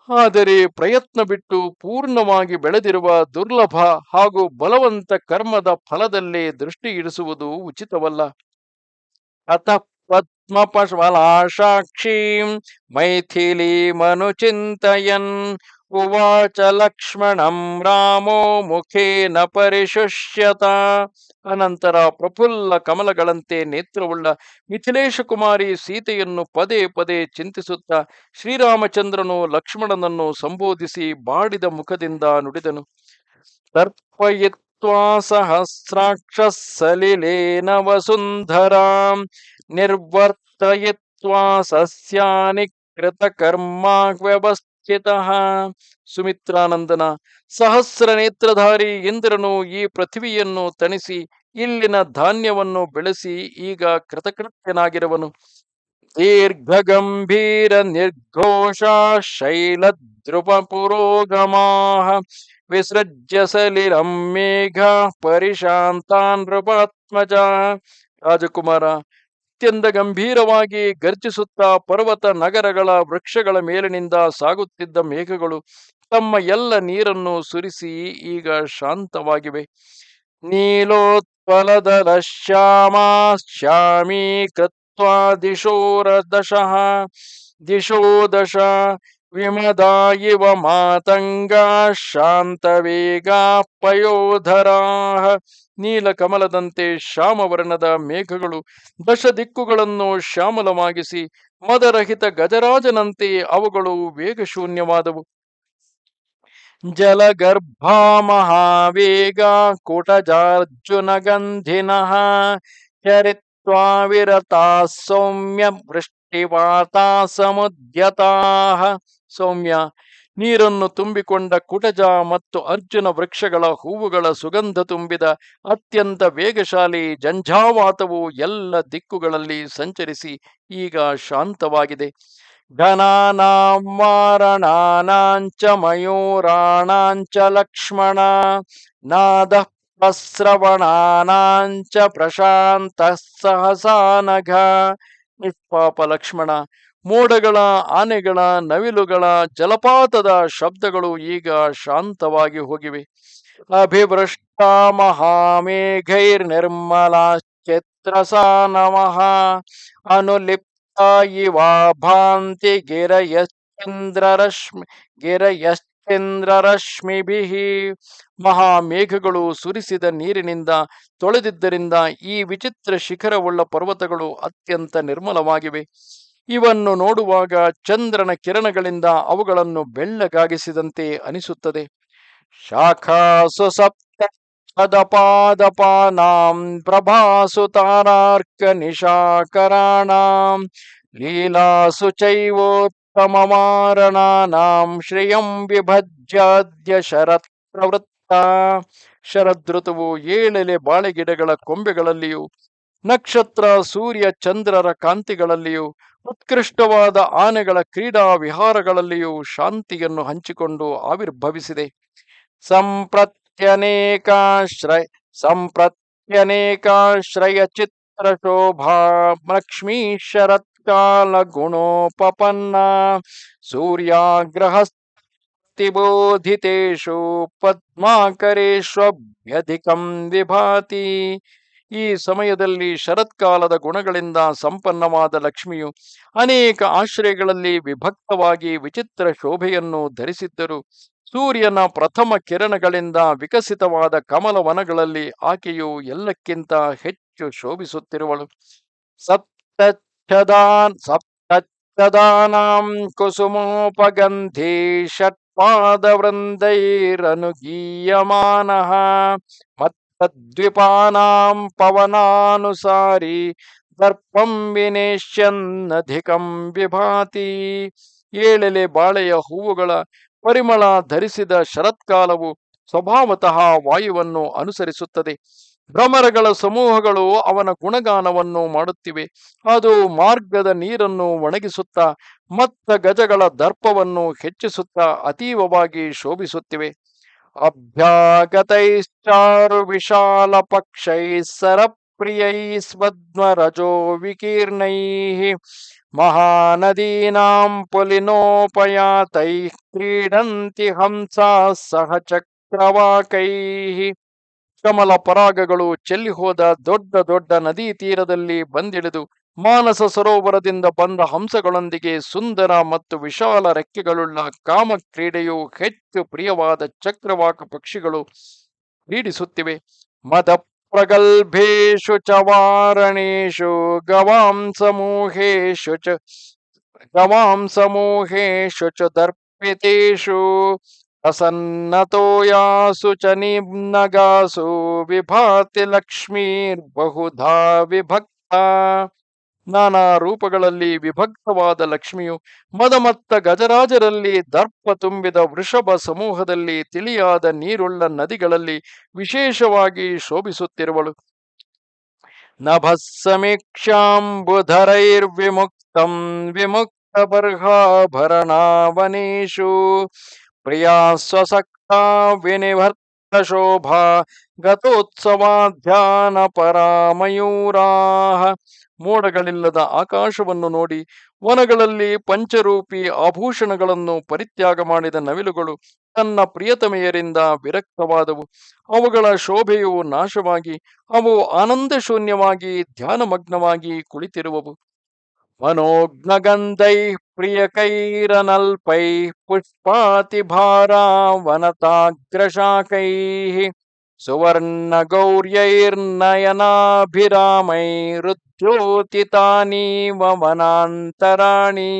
ಆದರೆ ಪ್ರಯತ್ನ ಬಿಟ್ಟು ಪೂರ್ಣವಾಗಿ ಬೆಳೆದಿರುವ ದುರ್ಲಭ ಹಾಗೂ ಬಲವಂತ ಕರ್ಮದ ಫಲದಲ್ಲೇ ದೃಷ್ಟಿ ಇರಿಸುವುದು ಉಚಿತವಲ್ಲ. ಅತಃ ಪದ್ಮಪಶಲಾಶಾಕ್ಷೀಂ ಮೈಥಿಲೀಮನುಚಿಂತಯನ್ ಉವಾಚ ಲಕ್ಷ್ಮಣಂ ರಾಮೋ ಮುಖೇನ ಪರಿಶುಷ್ಯತ. ಅನಂತರ ಪ್ರಫುಲ್ಲ ಕಮಲಗಳಂತೆ ನೇತ್ರವುಳ್ಳ ಮಿಥಿಲೇಶ ಕುಮಾರಿ ಸೀತೆಯನ್ನು ಪದೇ ಪದೇ ಚಿಂತಿಸುತ್ತಾ ಶ್ರೀರಾಮಚಂದ್ರನು ಲಕ್ಷ್ಮಣನನ್ನು ಸಂಬೋಧಿಸಿ ಬಾಡಿದ ಮುಖದಿಂದ ನುಡಿದನು: ತರ್ಪಯಿತ್ವಾ ಸಹಸ್ರಾಕ್ಷ ಸಲಿಲೇನ ವಸುಂಧರಾಂ ನಿರ್ವರ್ತಯಿತ್ವಾ ಸಸ್ಯಾನಿ ಕೃತಕರ್ಮಾವ್ಯವಸ್ಥಿತಃ. ಸುಮಿತ್ರಾನಂದನ, ಸಹಸ್ರ ನೇತ್ರಧಾರಿ ಇಂದ್ರನು ಈ ಪೃಥ್ವಿಯನ್ನು ತಣಿಸಿ ಇಲ್ಲಿನ ಧಾನ್ಯವನ್ನು ಬೆಳೆಸಿ ಈಗ ಕೃತಕೃತ್ಯನಾಗಿರುವನು. ದೀರ್ಘ ಗಂಭೀರ ನಿರ್ಘೋಷ ಶೈಲದ್ರುಪ ಪುರೋಗಮಾಃ ವಿಸೃಜ್ಯ ಸಲಿಲಂ ಮೇಘ ಪರಿಶಾಂತಾನ್ ನೃಪಾತ್ಮಜ. ರಾಜಕುಮಾರ, ಅತ್ಯಂತ ಗಂಭೀರವಾಗಿ ಗರ್ಜಿಸುತ್ತಾ ಪರ್ವತ ನಗರಗಳ ವೃಕ್ಷಗಳ ಮೇಲಿನಿಂದ ಸಾಗುತ್ತಿದ್ದ ಮೇಘಗಳು ತಮ್ಮ ಎಲ್ಲ ನೀರನ್ನು ಸುರಿಸಿ ಈಗ ಶಾಂತವಾಗಿವೆ. ನೀಲೋತ್ಪಲದಲ ಶ್ಯಾಮೀಕೃತ್ವಾ ದಿಶೋ ದಶ ವಿಮದಾ ಇವ ಮಾತಂಗಾ ಶಾಂತವೇಗಾ ಪಯೋಧರಾಃ. ನೀಲಕಮಲದಂತೆ ಶ್ಯಾಮವರ್ಣದ ಮೇಘಗಳು ದಶ ದಿಕ್ಕುಗಳನ್ನು ಶ್ಯಾಮಲವಾಗಿಸಿ ಮದರಹಿತ ಗಜರಾಜನಂತೆ ಅವುಗಳು ವೇಗಶೂನ್ಯವಾದವು. ಜಲಗರ್ಭಾ ಮಹಾವೇಗ ಕುಟಜಾರ್ಜುನ ಗಂಧಿನಃ ಚರಿತ್ವಾ ವಿರತಾ ಸೌಮ್ಯ ವೃಷ್ಟಿವಾತಾ ಸಮುದ್ಯತಾಃ. ಸೌಮ್ಯ, ನೀರನ್ನು ತುಂಬಿಕೊಂಡ ಕುಟಜ ಮತ್ತು ಅರ್ಜುನ ವೃಕ್ಷಗಳ ಹೂವುಗಳ ಸುಗಂಧ ತುಂಬಿದ ಅತ್ಯಂತ ವೇಗಶಾಲಿ ಜಂఝಾವಾತವು ಎಲ್ಲ ದಿಕ್ಕುಗಳಲ್ಲಿ ಸಂಚರಿಸಿ ಈಗ ಶಾಂತವಾಗಿದೆ. ಘನಾನಾಂ ವಾರಣಾನಾಂಚ ಮಯೂರಾಣಾಂಚ ಲಕ್ಷ್ಮಣ ನಾದಃ ಪ್ರಸ್ರವಣಾನಾಂಚ ಪ್ರಶಾಂತಃ ಸಹಸಾ ನಘ. ನಿಷ್ಪಾಪ ಲಕ್ಷ್ಮಣ, ಮೋಡಗಳ, ಆನೆಗಳ, ನವಿಲುಗಳ, ಜಲಪಾತದ ಶಬ್ದಗಳು ಈಗ ಶಾಂತವಾಗಿ ಹೋಗಿವೆ. ಅಭಿವೃಷ್ಟ ಮಹಾಮೇಘೈರ್ನಿರ್ಮಲಾಶ್ಚಿತ್ರಸಾ ನಮಃ ಅನುಲಿಪ್ತ ಇವಾ ಭಾಂತಿ ಗಿರಯಶ್ಚಂದ್ರರಶ್ಮಿಭಿಃ. ಮಹಾಮೇಘಗಳು ಸುರಿಸಿದ ನೀರಿನಿಂದ ತೊಳೆದಿದ್ದರಿಂದ ಈ ವಿಚಿತ್ರ ಶಿಖರವುಳ್ಳ ಪರ್ವತಗಳು ಅತ್ಯಂತ ನಿರ್ಮಲವಾಗಿವೆ. ಇವನ್ನು ನೋಡುವಾಗ ಚಂದ್ರನ ಕಿರಣಗಳಿಂದ ಅವುಗಳನ್ನು ಬೆಳ್ಳಗಾಗಿಸಿದಂತೆ ಅನಿಸುತ್ತದೆ. ಶಾಖಾಸು ಸಪ್ತ ಪದಪಾದಪಾನಾಂ ಪ್ರಭಾಸು ತಾರಾರ್ಕ ನಿಶಾಕರಾಣಾಂ ಲೀಲಾಸು ಚೈವೋತ್ತಮ ಮಾರಣಾನಾಂ ಶ್ರಿಯಂ ವಿಭಜ್ಯಾದ್ಯ ಶರತ್ ಪ್ರವೃತ್ತ ಶರದೃತುವು 7 ಬಾಳೆಗಿಡಗಳ ಕೊಂಬೆಗಳಲ್ಲಿಯೂ ನಕ್ಷತ್ರ ಸೂರ್ಯ ಚಂದ್ರರ ಕಾಂತಿಗಳಲ್ಲಿಯೂ ಉತ್ಕೃಷ್ಟವಾದ ಆನೆಗಳ ಕ್ರೀಡಾ ವಿಹಾರಗಳಲ್ಲಿಯೂ ಶಾಂತಿಯನ್ನು ಹಂಚಿಕೊಂಡು ಆವಿರ್ಭವಿಸಿದೆ. ಸಂಪ್ರತ್ಯನೇಕಾಶ್ರಯ ಸಂಪ್ರತ್ಯನೇಕಾಶ್ರಯ ಚಿತ್ರ ಶೋಭಾ ಲಕ್ಷ್ಮೀ ಶರತ್ಕಾಲ ಗುಣೋಪಪನ್ನ ಸೂರ್ಯಾಗ್ರಹಸ್ತಿಬೋಧಿತೇಷು ಪದ್ಮಾಕರೇಷ್ವಭ್ಯಧಿಕಂ ವಿಭಾತಿ. ಈ ಸಮಯದಲ್ಲಿ ಶರತ್ಕಾಲದ ಗುಣಗಳಿಂದ ಸಂಪನ್ನವಾದ ಲಕ್ಷ್ಮಿಯು ಅನೇಕ ಆಶ್ರಯಗಳಲ್ಲಿ ವಿಭಕ್ತವಾಗಿ ವಿಚಿತ್ರ ಶೋಭೆಯನ್ನು ಧರಿಸಿದ್ದರು. ಸೂರ್ಯನ ಪ್ರಥಮ ಕಿರಣಗಳಿಂದ ವಿಕಸಿತವಾದ ಕಮಲವನಗಳಲ್ಲಿ ಆಕೆಯು ಎಲ್ಲಕ್ಕಿಂತ ಹೆಚ್ಚು ಶೋಭಿಸುತ್ತಿರುವಳು. ಸಪ್ತದಾನಾಂ ಕುಸುಮೋಪಗಂಧಿ ಷಟ್ಪಾದವೃಂದೈರನುಗೀಯಮಾನಃ ಮತ್ತದ್ವಿಪಾನಾಂ ಪವನಾನುಸಾರಿ ದರ್ಪಂ ವಿನೇಶ್ಯನ್ನಧಿಕಂ ವಿಭಾತಿ. 7 ಬಾಳೆಯ ಹೂವುಗಳ ಪರಿಮಳ ಧರಿಸಿದ ಶರತ್ಕಾಲವು ಸ್ವಭಾವತಃ ವಾಯುವನ್ನು ಅನುಸರಿಸುತ್ತದೆ. ಭ್ರಮರಗಳ ಸಮೂಹಗಳು ಅವನ ಗುಣಗಾನವನ್ನು ಮಾಡುತ್ತಿವೆ. ಅದು ಮಾರ್ಗದ ನೀರನ್ನು ಒಣಗಿಸುತ್ತಾ ಮತ್ತ ಗಜಗಳ ದರ್ಪವನ್ನು ಹೆಚ್ಚಿಸುತ್ತಾ ಅತೀವವಾಗಿ ಶೋಭಿಸುತ್ತಿವೆ. ಅಭ್ಯಾಗತೈಶ್ಚಾರು ವಿಶಾಲ ಪಕ್ಷೈ ಸರಪ್ರಿಯೈ ಸ್ವದ್ಮರಜೋ ವಿಕೀರ್ಣೈಃ ಮಹಾನದೀನಾಂ ಪುಲಿನೋಪಯಾತೈ ಕ್ರೀಡಂತಿ ಹಂಸಾ ಸಹ ಚಕ್ರವಾಕೈಃ. ಕಮಲ ಪರಾಗಗಳು ಚೆಲ್ಲಿಹೋದ ದೊಡ್ಡ ದೊಡ್ಡ ನದಿ ತೀರದಲ್ಲಿ ಬಂದಿಳಿದು ಮಾನಸ ಸರೋವರದಿಂದ ಬಂದ ಹಂಸಗಳೊಂದಿಗೆ ಸುಂದರ ಮತ್ತು ವಿಶಾಲ ರೆಕ್ಕೆಗಳುಳ್ಳ ಕಾಮ ಕ್ರೀಡೆಯು ಹೆಚ್ಚು ಪ್ರಿಯವಾದ ಚಕ್ರವಾಕ ಪಕ್ಷಿಗಳು ಕ್ರೀಡಿಸುತ್ತಿವೆ. ಮದ ಪ್ರಗಲ್ಭೇಶು ಚ ವಾರಣೇಶು ಗವಾಂಸಮೂಹೇಶು ಚ ದರ್ಪಿತೇಷು ಪ್ರಸನ್ನತೋಯಾಸು ಚ ನಿಮ್ನಗಾಸು ವಿಭಾತಿ ಲಕ್ಷ್ಮೀರ್ಬಹುಧಾ ವಿಭಕ್ತ. ನಾನಾ ರೂಪಗಳಲ್ಲಿ ವಿಭಕ್ತವಾದ ಲಕ್ಷ್ಮಿಯು ಮದಮತ್ತ ಗಜರಾಜರಲ್ಲಿ ದರ್ಪ ತುಂಬಿದ ವೃಷಭ ಸಮೂಹದಲ್ಲಿ ತಿಳಿಯಾದ ನೀರುಳ್ಳ ನದಿಗಳಲ್ಲಿ ವಿಶೇಷವಾಗಿ ಶೋಭಿಸುತ್ತಿರುವಳು. ನಭಸ್ಸಮೀಕ್ಷಾಂಬುಧರೈರ್ವಿಮುಕ್ತಂ ವಿಮುಕ್ತಬರ್ಹಾಭರಣಾವನೇಷು ಪ್ರಿಯಾ ಸ್ವಸಕ್ತಾ ವಿನಿವರ್ತ ಶೋಭಾ ಗತೋತ್ಸವಾಧ್ಯಾನ ಪರಾಮಯೂರಾಹ. ಮೋಡಗಳಿಲ್ಲದ ಆಕಾಶವನ್ನು ನೋಡಿ ವನಗಳಲ್ಲಿ ಪಂಚರೂಪಿ ಆಭೂಷಣಗಳನ್ನು ಪರಿತ್ಯಾಗ ಮಾಡಿದ ನವಿಲುಗಳು ತನ್ನ ಪ್ರಿಯತಮೆಯರಿಂದ ವಿರಕ್ತವಾದವು. ಅವುಗಳ ಶೋಭೆಯು ನಾಶವಾಗಿ ಅವು ಆನಂದ ಶೂನ್ಯವಾಗಿ ಧ್ಯಾನಮಗ್ನವಾಗಿ ಕುಳಿತಿರುವವು. ಮನೋಜ್ಞಗಂಧೈ ಪ್ರಿಯಕೈರನಲ್ಪೈ ಪುಷ್ಪಾತಿಭಾರಾವನತಾಗ್ರಶಾಕೈ ಸುವರ್ಣ ಗೌರ್ಯೈರ್ನಯನಾಭಿರಾಮೈರುದ್ಯೋತಿತಾನೀವ ವನಾಂತರಾಣಿ.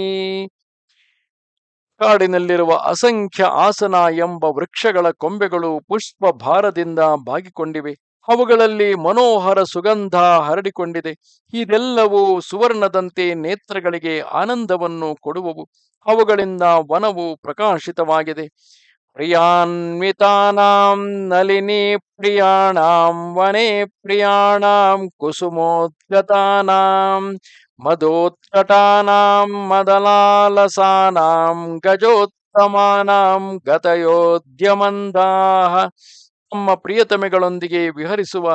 ಕಾಡಿನಲ್ಲಿರುವ ಅಸಂಖ್ಯ ಆಸನ ಎಂಬ ವೃಕ್ಷಗಳ ಕೊಂಬೆಗಳು ಪುಷ್ಪ ಭಾರದಿಂದ ಬಾಗಿಕೊಂಡಿವೆ. ಅವುಗಳಲ್ಲಿ ಮನೋಹರ ಸುಗಂಧ ಹರಡಿಕೊಂಡಿದೆ. ಇದೆಲ್ಲವೂ ಸುವರ್ಣದಂತೆ ನೇತ್ರಗಳಿಗೆ ಆನಂದವನ್ನು ಕೊಡುವವು. ಅವುಗಳಿಂದ ವನವು ಪ್ರಕಾಶಿತವಾಗಿದೆ. ಪ್ರಿಯಾನ್ವಿತಾನಾಂ ನಲಿನಿ ಪ್ರಿಯಾಣಾಂ ವನೇ ಪ್ರಿಯಾಣಾಂ ಕುಸುಮೋದ್ಗತಾನಾಂ ಮದೋತ್ಕಟಾನಾಂ ಮದಲಾಲಸಾನಾಂ ಗಜೋತ್ತಮಾನಾಂ ಗತಯೋದ್ಯಮಂದಾಹ. ತಮ್ಮ ಪ್ರಿಯತಮೆಗಳೊಂದಿಗೆ ವಿಹರಿಸುವ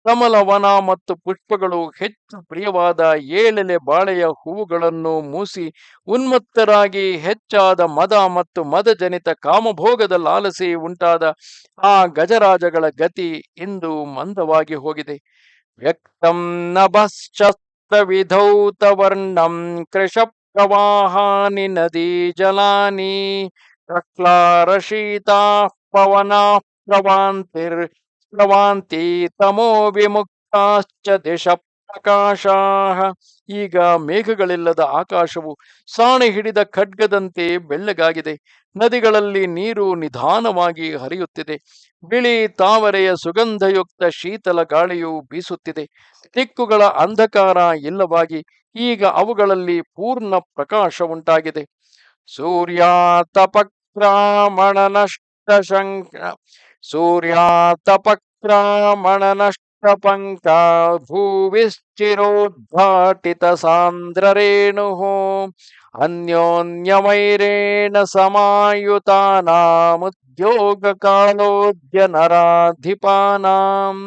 ಕಮಲವನ ಮತ್ತು ಪುಷ್ಪಗಳು ಹೆಚ್ಚು ಪ್ರಿಯವಾದ 7 ಬಾಳೆಯ ಹೂವುಗಳನ್ನು ಮೂಸಿ ಉನ್ಮತ್ತರಾಗಿ ಹೆಚ್ಚಾದ ಮದ ಮತ್ತು ಮದಜನಿತ ಕಾಮಭೋಗದ ಲಾಲಸೆ ಉಂಟಾದ ಆ ಗಜರಾಜಗಳ ಗತಿ ಇಂದು ಮಂದವಾಗಿ ಹೋಗಿದೆ. ವ್ಯಕ್ತಂ ನಭಶ್ಚಸ್ತ್ರವಿಧೌತವರ್ಣಂ ಕೃಶ ಪ್ರವಾಹಾನಿ ನದೀ ಜಲಾನಿ ಪ್ರಕ್ಲಾರಶೀತಾ ಪವನಾ ಪ್ರವಾಂತಿ ತಮೋ ವಿಮುಕ್ತಾಶ್ಚ ದಿಶ ಪ್ರಕಾಶಾಃ. ಈಗ ಮೇಘಗಳಿಲ್ಲದ ಆಕಾಶವು ಸಾಣೆ ಹಿಡಿದ ಖಡ್ಗದಂತೆ ಬೆಳ್ಳಗಾಗಿದೆ. ನದಿಗಳಲ್ಲಿ ನೀರು ನಿಧಾನವಾಗಿ ಹರಿಯುತ್ತಿದೆ. ಬಿಳಿ ತಾವರೆಯ ಸುಗಂಧಯುಕ್ತ ಶೀತಲ ಗಾಳಿಯು ಬೀಸುತ್ತಿದೆ. ದಿಕ್ಕುಗಳ ಅಂಧಕಾರ ಇಲ್ಲವಾಗಿ ಈಗ ಅವುಗಳಲ್ಲಿ ಪೂರ್ಣ ಪ್ರಕಾಶ ಉಂಟಾಗಿದೆ. ಸೂರ್ಯಾತಪಕ್ರಾಮಣ ನಷ್ಟ ಸೂರ್ಯಾತಪಕ್ರಾಮಣನಷ್ಟಪಂಕ ಭೂವಿಶ್ಚಿರೋದ್ಘಾಟಿತ ಸಾಂದ್ರರೇಣುಃ ಅನ್ಯೋನ್ಯವೈರೇಣ ಸಮಾಯುತಾನಾಮುದ್ಯೋಗ ಕಾಲೋದ್ಯ ನರಾಧಿಪಾನಾಂ.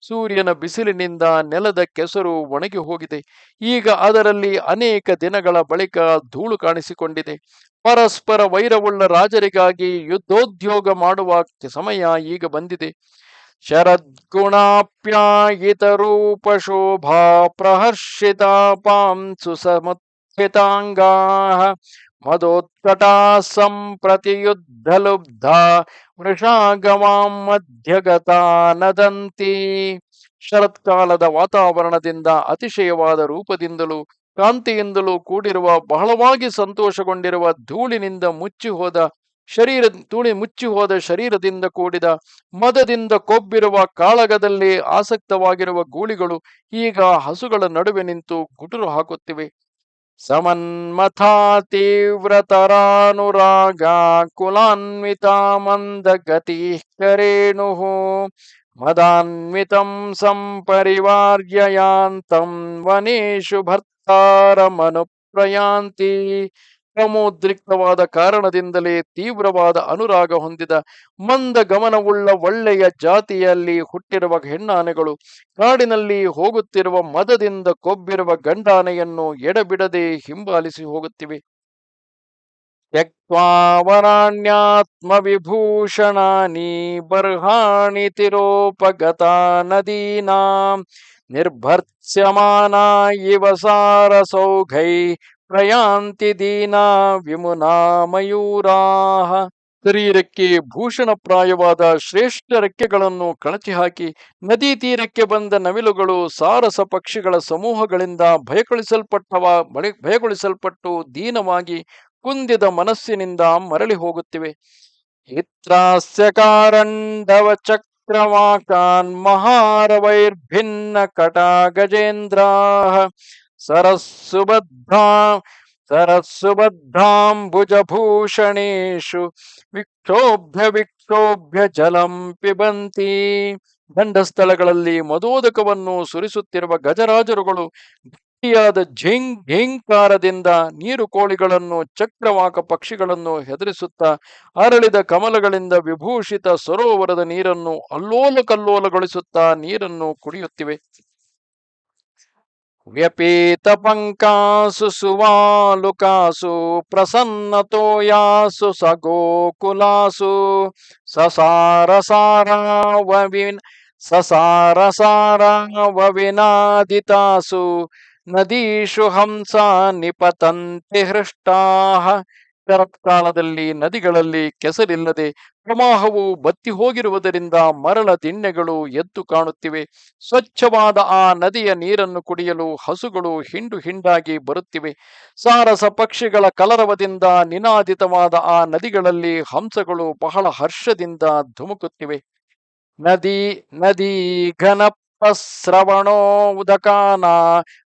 ಸೂರ್ಯನ ಬಿಸಿಲಿನಿಂದ ನೆಲದ ಕೆಸರು ಒಣಗಿ ಹೋಗಿದೆ. ಈಗ ಅದರಲ್ಲಿ ಅನೇಕ ದಿನಗಳ ಬಳಿಕ ಧೂಳು ಕಾಣಿಸಿಕೊಂಡಿದೆ. ಪರಸ್ಪರ ವೈರವುಳ್ಳ ರಾಜರಿಗಾಗಿ ಯುದ್ಧೋದ್ಯೋಗ ಮಾಡುವ ಸಮಯ ಈಗ ಬಂದಿದೆ. ಶರದ್ಗುಣಾಪ್ಯಾಯಿತ ರೂಪ ಶೋಭಾ ಪ್ರಹರ್ಷಿತಾ ಪಾಂಸು ಸಮುತ್ಥಿತಾಂಗಾ ಮದೋತ್ಕಟಾ ಸಂಪ್ರತಿ ಯುದ್ಧ ಲುಬ್ಧಾ ವೃಷಾಗಮಾಂ ಮಧ್ಯಗತಾ ನದಂತಿ. ಶರತ್ಕಾಲದ ವಾತಾವರಣದಿಂದ ಅತಿಶಯವಾದ ರೂಪದಿಂದಲೂ ಕಾಂತಿಯಿಂದಲೂ ಕೂಡಿರುವ ಬಹಳವಾಗಿ ಸಂತೋಷಗೊಂಡಿರುವ ಮುಚ್ಚಿ ಹೋದ ಶರೀರದಿಂದ ಕೂಡಿದ ಮದದಿಂದ ಕೊಬ್ಬಿರುವ ಕಾಳಗದಲ್ಲಿ ಆಸಕ್ತವಾಗಿರುವ ಗೂಳಿಗಳು ಈಗ ಹಸುಗಳ ನಡುವೆ ನಿಂತು ಗುಟುರು ಹಾಕುತ್ತಿವೆ. ಸಮನ್ಮಥಾ ತೀವ್ರತರಾನುರಾಗ ಕುಲಾನ್ವಿತಾ ಮಂದಗತಿ ಕರೇಣುಃ ಮದಾನ್ವಿತಂ ಸಂಪರಿವಾರ್ಯಯಾಂತಂ ವನೇಶು ಭರ್ತಾರಮನುಪ್ರಯಾಂತಿ. ಪ್ರಮೋದ್ರಿಕ್ತವಾದ ಕಾರಣದಿಂದಲೇ ತೀವ್ರವಾದ ಅನುರಾಗ ಹೊಂದಿದ ಮಂದ ಗಮನವುಳ್ಳ ಒಳ್ಳೆಯ ಜಾತಿಯಲ್ಲಿ ಹುಟ್ಟಿರುವ ಹೆಣ್ಣಾನೆಗಳು ಕಾಡಿನಲ್ಲಿ ಹೋಗುತ್ತಿರುವ ಮದದಿಂದ ಕೊಬ್ಬಿರುವ ಗಂಡಾನೆಯನ್ನು ಎಡಬಿಡದೆ ಹಿಂಬಾಲಿಸಿ ಹೋಗುತ್ತಿವೆ. ತ್ಯಕ್ವಾವರಾಣ್ಯಾತ್ಮ ವಿಭೂಷಣಾನಿ ಬರ್ಹಾಣಿ ತಿರೋಪಗತಾ ನದೀನಾಂ ನಿರ್ಭರ್ತ್ಸ್ಯಮಾನಾ ಇವ ಸಾರಸೌಘೈ ಪ್ರಯಾಂತಿ ದೀನಾ ವಿಮುನಾ ಮಯೂರಾಃ. ಶರೀರಕ್ಕೆ ಭೂಷಣಪ್ರಾಯವಾದ ಶ್ರೇಷ್ಠ ರೆಕ್ಕೆಗಳನ್ನು ಕಳಚಿ ಹಾಕಿ ನದಿ ತೀರಕ್ಕೆ ಬಂದ ನವಿಲುಗಳು ಸಾರಸ ಪಕ್ಷಿಗಳ ಸಮೂಹಗಳಿಂದ ಭಯಗೊಳಿಸಲ್ಪಟ್ಟು ದೀನವಾಗಿ ಕುಂದಿದ ಮನಸ್ಸಿನಿಂದ ಮರಳಿ ಹೋಗುತ್ತಿವೆ. ಇತ್ರಾಸ್ಯ ಕಾರಂಡವ ಚಕ್ರವಾಕಾನ್ ಮಹಾರವೈರ್ಭಿನ್ನ ಕಟಾ ಗಜೇಂದ್ರಾಃ ಸರಸ್ಸುಬದ್ಧಾಂಬುಜಭೂಷಣೇಶು ವಿಕ್ಷೋಭ್ಯ ಜಲಂ ಪಿಬಂತಿ. ದಂಡಸ್ಥಳಗಳಲ್ಲಿ ಮದೋದಕವನ್ನು ಸುರಿಸುತ್ತಿರುವ ಗಜರಾಜರುಗಳು ಗಟ್ಟಿಯಾದ ಝೇಂಕಾರದಿಂದ ನೀರು ಕೋಳಿಗಳನ್ನು ಚಕ್ರವಾಕ ಪಕ್ಷಿಗಳನ್ನು ಹೆದರಿಸುತ್ತಾ ಅರಳಿದ ಕಮಲಗಳಿಂದ ವಿಭೂಷಿತ ಸರೋವರದ ನೀರನ್ನು ಅಲ್ಲೋಲ ಕಲ್ಲೋಲಗೊಳಿಸುತ್ತಾ ನೀರನ್ನು ಕುಡಿಯುತ್ತಿವೆ. ವ್ಯಪೀತ ಪಂಕಾಸು ಸುವಾಲುಕಾಸು ಪ್ರಸನ್ನತೋಯಾಸು ಸಗೋಕುಲಾಸು ಸಸಾರಸಾರವವಿನಾದಿತಾಸು ನದೀಷು ಹಂಸ ನಿಪತಂತಿ ಹೃಷ್ಟಾಃ. ಶರತ್ಕಾಲದಲ್ಲಿ ನದಿಗಳಲ್ಲಿ ಕೆಸರಿಲ್ಲದೆ ಪ್ರವಾಹವು ಬತ್ತಿ ಹೋಗಿರುವುದರಿಂದ ಮರಳ ದಿಣ್ಣೆಗಳು ಎದ್ದು ಕಾಣುತ್ತಿವೆ. ಸ್ವಚ್ಛವಾದ ಆ ನದಿಯ ನೀರನ್ನು ಕುಡಿಯಲು ಹಸುಗಳು ಹಿಂಡು ಹಿಂಡಾಗಿ ಬರುತ್ತಿವೆ. ಸಾರಸ ಪಕ್ಷಿಗಳ ಕಲರವದಿಂದ ನಿನಾದಿತವಾದ ಆ ನದಿಗಳಲ್ಲಿ ಹಂಸಗಳು ಬಹಳ ಹರ್ಷದಿಂದ ಧುಮುಕುತ್ತಿವೆ. ನದಿ ಘನಪ್ರಸ್ರವಣೋ ಉದಕಾನ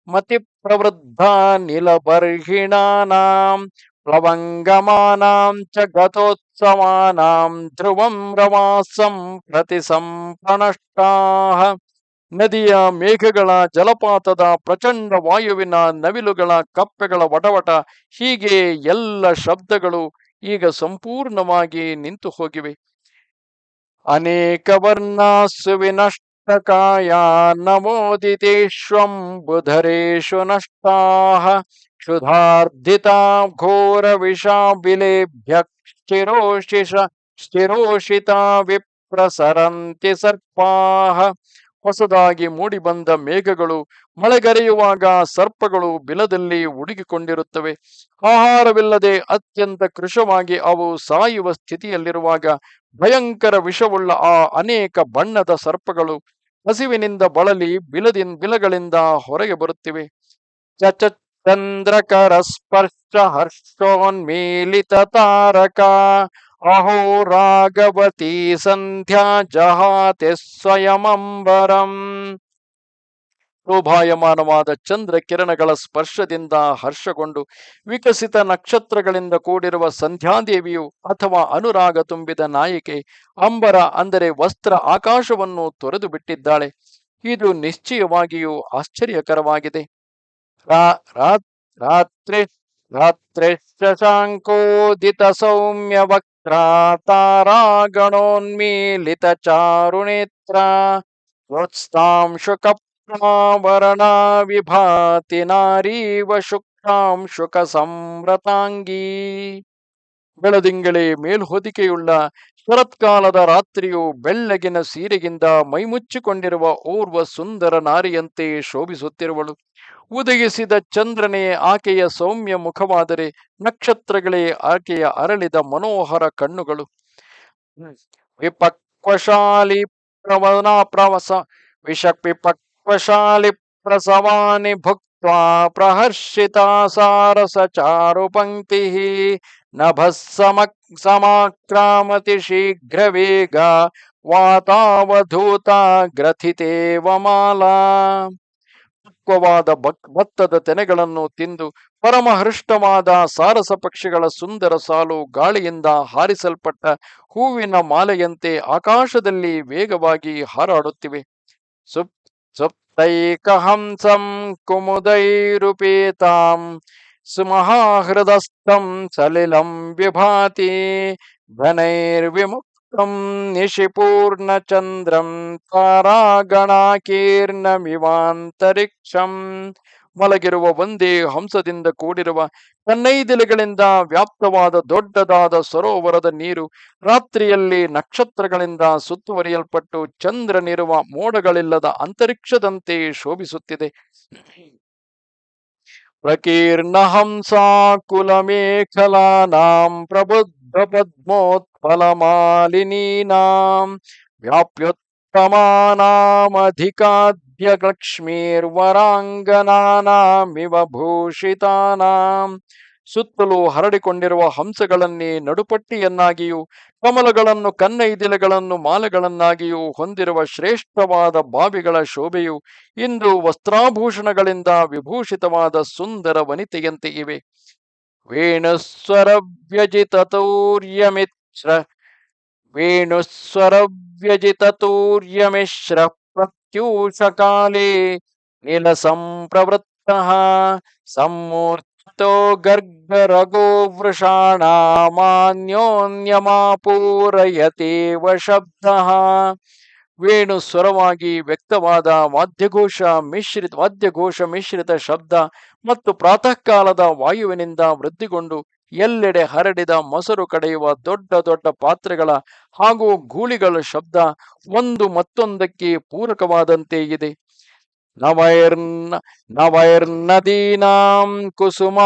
ಮತಿ ಪ್ರವೃದ್ಧ ನಿಲಬರ್ಹಿಣಾನಾಂ ಪ್ಲವಂಗಮಾನಾಂ ಚ ಗತೋತ್ಸವಾನಾಂ ಧ್ರುವಂ ರವಾಸಂ ಪ್ರತಿ ಸಂಪ್ರಣಷ್ಟಾಃ. ನದಿಯ ಮೇಘಗಳ ಜಲಪಾತದ ಪ್ರಚಂಡ ವಾಯುವಿನ ನವಿಲುಗಳ ಕಪ್ಪೆಗಳ ವಟವಟ ಹೀಗೆ ಎಲ್ಲ ಶಬ್ದಗಳು ಈಗ ಸಂಪೂರ್ಣವಾಗಿ ನಿಂತು ಹೋಗಿವೆ. ಅನೇಕ ವರ್ಣಾಸು ವಿನಷ್ಟಕಾಯ ನಮೋದಿತೇಶ್ವಂ ಬುಧರೇಶು ನಷ್ಟಾಃ ಕ್ಷುಧಾರ್ಧಿತಾ ಘೋರ ವಿಷಾಬಿಲೇಭ್ಯ ಸ್ಥಿರೋಷಿತಾ ವಿಪ್ರಸರಂತಿ ಸರ್ಪಾಃ. ಹೊಸದಾಗಿ ಮೂಡಿಬಂದ ಮೇಘಗಳು ಮಳೆಗರೆಯುವಾಗ ಸರ್ಪಗಳು ಬಿಲದಲ್ಲಿ ಉಡುಗಿಕೊಂಡಿರುತ್ತವೆ. ಆಹಾರವಿಲ್ಲದೆ ಅತ್ಯಂತ ಕೃಶವಾಗಿ ಅವು ಸಾಯುವ ಸ್ಥಿತಿಯಲ್ಲಿರುವಾಗ ಭಯಂಕರ ವಿಷವುಳ್ಳ ಆ ಅನೇಕ ಬಣ್ಣದ ಸರ್ಪಗಳು ಹಸಿವಿನಿಂದ ಬಳಲಿ ಬಿಲಗಳಿಂದ ಹೊರಗೆ ಬರುತ್ತಿವೆ. ಚಂದ್ರಕರ ಸ್ಪರ್ಶ ಹರ್ಷೋನ್ಮೀಲಿತ ತಾರಕ ಅಹೋ ರಾಗವತಿ ಸಂಧ್ಯಾ ಜಹಾತೆ ಸ್ವಯಮಂಬರಂ. ಶೋಭಾಯಮಾನವಾದ ಚಂದ್ರ ಕಿರಣಗಳ ಸ್ಪರ್ಶದಿಂದ ಹರ್ಷಗೊಂಡು ವಿಕಸಿತ ನಕ್ಷತ್ರಗಳಿಂದ ಕೂಡಿರುವ ಸಂಧ್ಯಾದೇವಿಯು ಅಥವಾ ಅನುರಾಗ ತುಂಬಿದ ನಾಯಿಕೆ ಅಂಬರ ಅಂದರೆ ವಸ್ತ್ರ ಆಕಾಶವನ್ನು ತೊರೆದು ಬಿಟ್ಟಿದ್ದಾಳೆ. ಇದು ನಿಶ್ಚಯವಾಗಿಯೂ ಆಶ್ಚರ್ಯಕರವಾಗಿದೆ. ರಾತ್ರಿ ರಾತ್ರಿ ಶಶಾಂಕೋದಿತ ಸೌಮ್ಯ ವಕ್ರ ತಾರಾಗಣೋನ್ಮೀಲಿತ ಚಾರುನೇತ್ರ ಪ್ರೋತ್ಸಾಂಶುಕಪ್ರಾವರಣ ವಿಭಾತಿ ನಾರೀವ ಶುಕ್ರಾಂಶುಕ ಸಂವ್ರತಾಂಗೀ. ಬೆಳದಿಂಗಳೇ ಮೇಲ್ಹೊದಿಕೆಯುಳ್ಳ ಶರತ್ಕಾಲದ ರಾತ್ರಿಯು ಬೆಳ್ಳಗಿನ ಸೀರೆಗಿಂದ ಮೈಮುಚ್ಚಿಕೊಂಡಿರುವ ಓರ್ವ ಸುಂದರ ನಾರಿಯಂತೆ ಶೋಭಿಸುತ್ತಿರುವಳು. ಉದಯಿಸಿದ ಚಂದ್ರನೇ ಆಕೆಯ ಸೌಮ್ಯ ಮುಖವಾದರೆ ನಕ್ಷತ್ರಗಳೇ ಆಕೆಯ ಅರಳಿದ ಮನೋಹರ ಕಣ್ಣುಗಳು. ವಿಪಕ್ವಶಾಲಿ ವಿಪಕ್ವಶಾಲಿ ಪ್ರಸವಾನಿ ಭುಕ್ತ್ವಾ ಪ್ರಹರ್ಷಿತಾ ಸಾರಸ ಚಾರು ಪಂಕ್ತಿ ನಭಸ್ಸಮಾಕ್ರಾಮತಿ ಶೀಘ್ರ ವೇಗ ವಾತಾವಧೂತ ಗ್ರಥಿತೇವ ಮಾಲಾ. ಪಕ್ವವಾದ ಭತ್ತದ ತೆನೆಗಳನ್ನು ತಿಂದು ಪರಮಹೃಷ್ಟವಾದ ಸಾರಸ ಪಕ್ಷಿಗಳ ಸುಂದರ ಸಾಲು ಗಾಳಿಯಿಂದ ಹಾರಿಸಲ್ಪಟ್ಟ ಹೂವಿನ ಮಾಲೆಯಂತೆ ಆಕಾಶದಲ್ಲಿ ವೇಗವಾಗಿ ಹಾರಾಡುತ್ತಿವೆ. ಸುಪ್ತೈಕಹಂಸಂ ಕುಮುದೈರುಪೇತಾಂ ಸುಮಹಾಹೃದಸ್ಥಂ ಸಲಿಲಂ ವಿಭಾತಿ ಘನೈರ್ವಿಮುಕ್ತಂ ನಿಶಿಪೂರ್ಣ ಚಂದ್ರಂ ತಾರಾಗಣಾಕೀರ್ಣಮಿವಾಂತರಿಕ್ಷಂ. ಮಲಗಿರುವ ಒಂದೇ ಹಂಸದಿಂದ ಕೂಡಿರುವ ಕನ್ನೈದಿಲೆಗಳಿಂದ ವ್ಯಾಪ್ತವಾದ ದೊಡ್ಡದಾದ ಸರೋವರದ ನೀರು ರಾತ್ರಿಯಲ್ಲಿ ನಕ್ಷತ್ರಗಳಿಂದ ಸುತ್ತುವರಿಯಲ್ಪಟ್ಟು ಚಂದ್ರನಿರುವ ಮೋಡಗಳಿಲ್ಲದ ಅಂತರಿಕ್ಷದಂತೆ ಶೋಭಿಸುತ್ತಿದೆ. ಪ್ರಕೀರ್ಣ ಹಂಸಾಕುಲಮೇಖಲಾನಾಂ ಪ್ರಬುದ್ಧ ಪದ್ಮೋತ್ಫಲಮಾಲಿನೀನಾಂ ವ್ಯಾಪ್ಯೋತ್ತಮಾನಾಮಧಿಕಾದ್ಯ ಲಕ್ಷ್ಮೀರ್ವರಾಂಗನಾನಾಮಿವ ಭೂಷಿತಾನಾಂ. ಸುತ್ತಲೂ ಹರಡಿಕೊಂಡಿರುವ ಹಂಸಗಳನ್ನೇ ನಡುಪಟ್ಟಿಯನ್ನಾಗಿಯೂ ಕಮಲಗಳನ್ನು ಕನ್ನೈದಿಲೆಗಳನ್ನು ಮಾಲೆಗಳನ್ನಾಗಿಯೂ ಹೊಂದಿರುವ ಶ್ರೇಷ್ಠವಾದ ಬಾವಿಗಳ ಶೋಭೆಯು ಇಂದು ವಸ್ತ್ರಾಭೂಷಣಗಳಿಂದ ವಿಭೂಷಿತವಾದ ಸುಂದರ ವನಿತೆಯಂತೆ ಇವೆ. ವೇಣುಸ್ವರವ್ಯಜಿತತೂರ್ಯಮಿಶ್ರ ಪ್ರತ್ಯೂಷಕಾಲೇ ನೀಲಸಂಪ್ರವೃತ್ತಃ ಸಂಮೂರ್ಛಿತೋ ಗರ್ಗರಗೋ ವೃಷಾಣಾಮಾನ್ಯೋನ್ಯಮಾಪೂರಯತೇವ ಶಬ್ದಃ. ವೇಣು ಸ್ವರವಾಗಿ ವ್ಯಕ್ತವಾದ ವಾದ್ಯಘೋಷ ಮಿಶ್ರಿತ ಶಬ್ದ ಮತ್ತು ಪ್ರಾತಃ ಕಾಲದ ವಾಯುವಿನಿಂದ ವೃದ್ಧಿಗೊಂಡು ಎಲ್ಲೆಡೆ ಹರಡಿದ ಮೊಸರು ಕಡೆಯುವ ದೊಡ್ಡ ದೊಡ್ಡ ಪಾತ್ರೆಗಳ ಹಾಗೂ ಗೂಳಿಗಳ ಶಬ್ದ ಒಂದು ಮತ್ತೊಂದಕ್ಕೆ ಪೂರಕವಾದಂತೆ ಇದೆ. ನವೈರ್ನದೀನಾಂ ಕುಸುಮ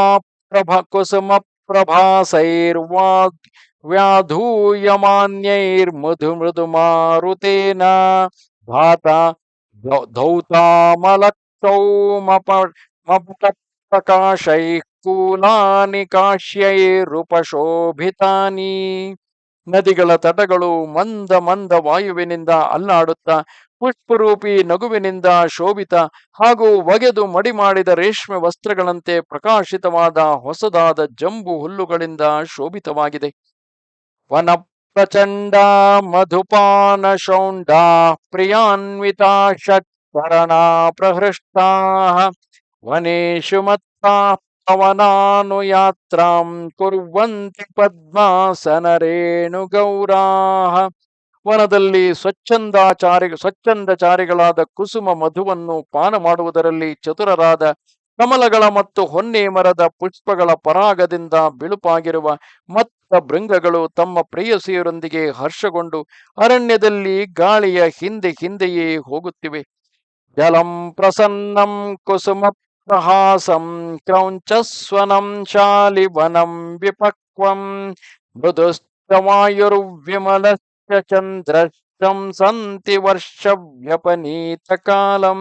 ಪ್ರಭಾಸೈರ್ವ್ಯಾಧೂಯಮಾನ್ಯೈರ್ಮೃದು ಮೃದು ಮಾರುತೇನ ಭಾತ ಧೌತಾಮಲಕ್ಷೌಮಪಟಪ್ರಕಾಶೈಃ ಕೂಲಾನಿ ಕಾಶ್ಯೈರುಪಶೋಭಿತಾನಿ. ನದಿಗಳ ತಟಗಳು ಮಂದ ಮಂದ ವಾಯುವಿನಿಂದ ಅಲ್ಲಾಡುತ್ತಾ ಪುಷ್ಪರೂಪಿ ನಗುವಿನಿಂದ ಶೋಭಿತ ಹಾಗೂ ಒಗೆದು ಮಡಿ ಮಾಡಿದ ರೇಷ್ಮೆ ವಸ್ತ್ರಗಳಂತೆ ಪ್ರಕಾಶಿತವಾದ ಹೊಸದಾದ ಜಂಬು ಹುಲ್ಲುಗಳಿಂದ ಶೋಭಿತವಾಗಿದೆ. ವನ ಪ್ರಚಂಡ ಮಧುಪಾನ ಶೌಂಡಾ ಪ್ರಿಯಾನ್ವಿತಾ ಷಟ್ಪರಣಾ ಪ್ರಹೃಷ್ಟಾ ವನೇಶು ಮತ್ತಾ ಪವನಾನುಯಾತ್ರಾಂ ಕುರ್ವಂತಿ ಪದ್ಮಾಸನ ರೇಣು ಗೌರಾಹ. ವನದಲ್ಲಿ ಸ್ವಚ್ಛಂದಚಾರಿಗಳಾದ ಕುಸುಮ ಮಧುವನ್ನು ಪಾನ ಮಾಡುವುದರಲ್ಲಿ ಚತುರರಾದ ಕಮಲಗಳ ಮತ್ತು ಹೊನ್ನೆ ಮರದ ಪುಷ್ಪಗಳ ಪರಾಗದಿಂದ ಬಿಳುಪಾಗಿರುವ ಮತ್ತ ಭೃಂಗಗಳು ತಮ್ಮ ಪ್ರೇಯಸಿಯರೊಂದಿಗೆ ಹರ್ಷಗೊಂಡು ಅರಣ್ಯದಲ್ಲಿ ಗಾಳಿಯ ಹಿಂದೆ ಹಿಂದೆಯೇ ಹೋಗುತ್ತಿವೆ. ಜಲಂ ಪ್ರಸನ್ನಂ ಕುಸುಮ ಪ್ರಹಾಸಂ ಕ್ರೌಂಚಸ್ವನಂ ಶಾಲಿವನಂ ವಿಪಕ್ವಂ ಮೃದುಶ್ಚವಾಯುರ್ವಿಮಲಶ್ಚ ಚಂದ್ರಶ್ಚಂ ಸಂತಿ ವರ್ಷವ್ಯಪನೀತ ಕಾಲಂ.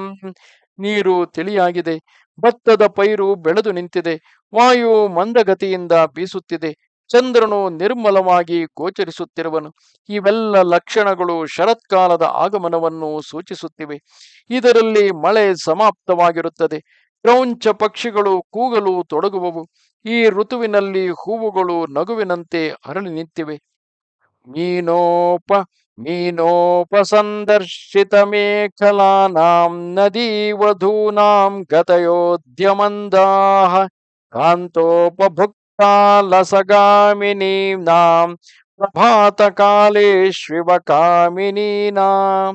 ನೀರು ತಿಳಿಯಾಗಿದೆ, ಭತ್ತದ ಪೈರು ಬೆಳೆದು ನಿಂತಿದೆ, ವಾಯು ಮಂದಗತಿಯಿಂದ ಬೀಸುತ್ತಿದೆ, ಚಂದ್ರನು ನಿರ್ಮಲವಾಗಿ ಗೋಚರಿಸುತ್ತಿರುವನು. ಇವೆಲ್ಲ ಲಕ್ಷಣಗಳು ಶರತ್ಕಾಲದ ಆಗಮನವನ್ನು ಸೂಚಿಸುತ್ತಿವೆ. ಇದರಲ್ಲಿ ಮಳೆ ಸಮಾಪ್ತವಾಗಿರುತ್ತದೆ. ಕ್ರೌಂಚ ಪಕ್ಷಿಗಳು ಕೂಗಲು ತೊಡಗುವವು. ಈ ಋತುವಿನಲ್ಲಿ ಹೂವುಗಳು ನಗುವಿನಂತೆ ಅರಳಿ ನಿಂತಿವೆ. ಮೀನೋಪ ಮೀನೋಪಸಂದರ್ಶಿತ ಮೇಖಲಾನಾಂ ನದೀ ವಧೂನಾಂ ಗತಯೋದ್ಯಮಂದಾಹ ಕಾಂತೋಪಭುಕ್ತಾ ಲಸಗಾಮಿನೀನಾಂ ಪ್ರಭಾತ ಕಾಲೇಶ್ವಿವ ಕಾಮಿನೀನಾಂ.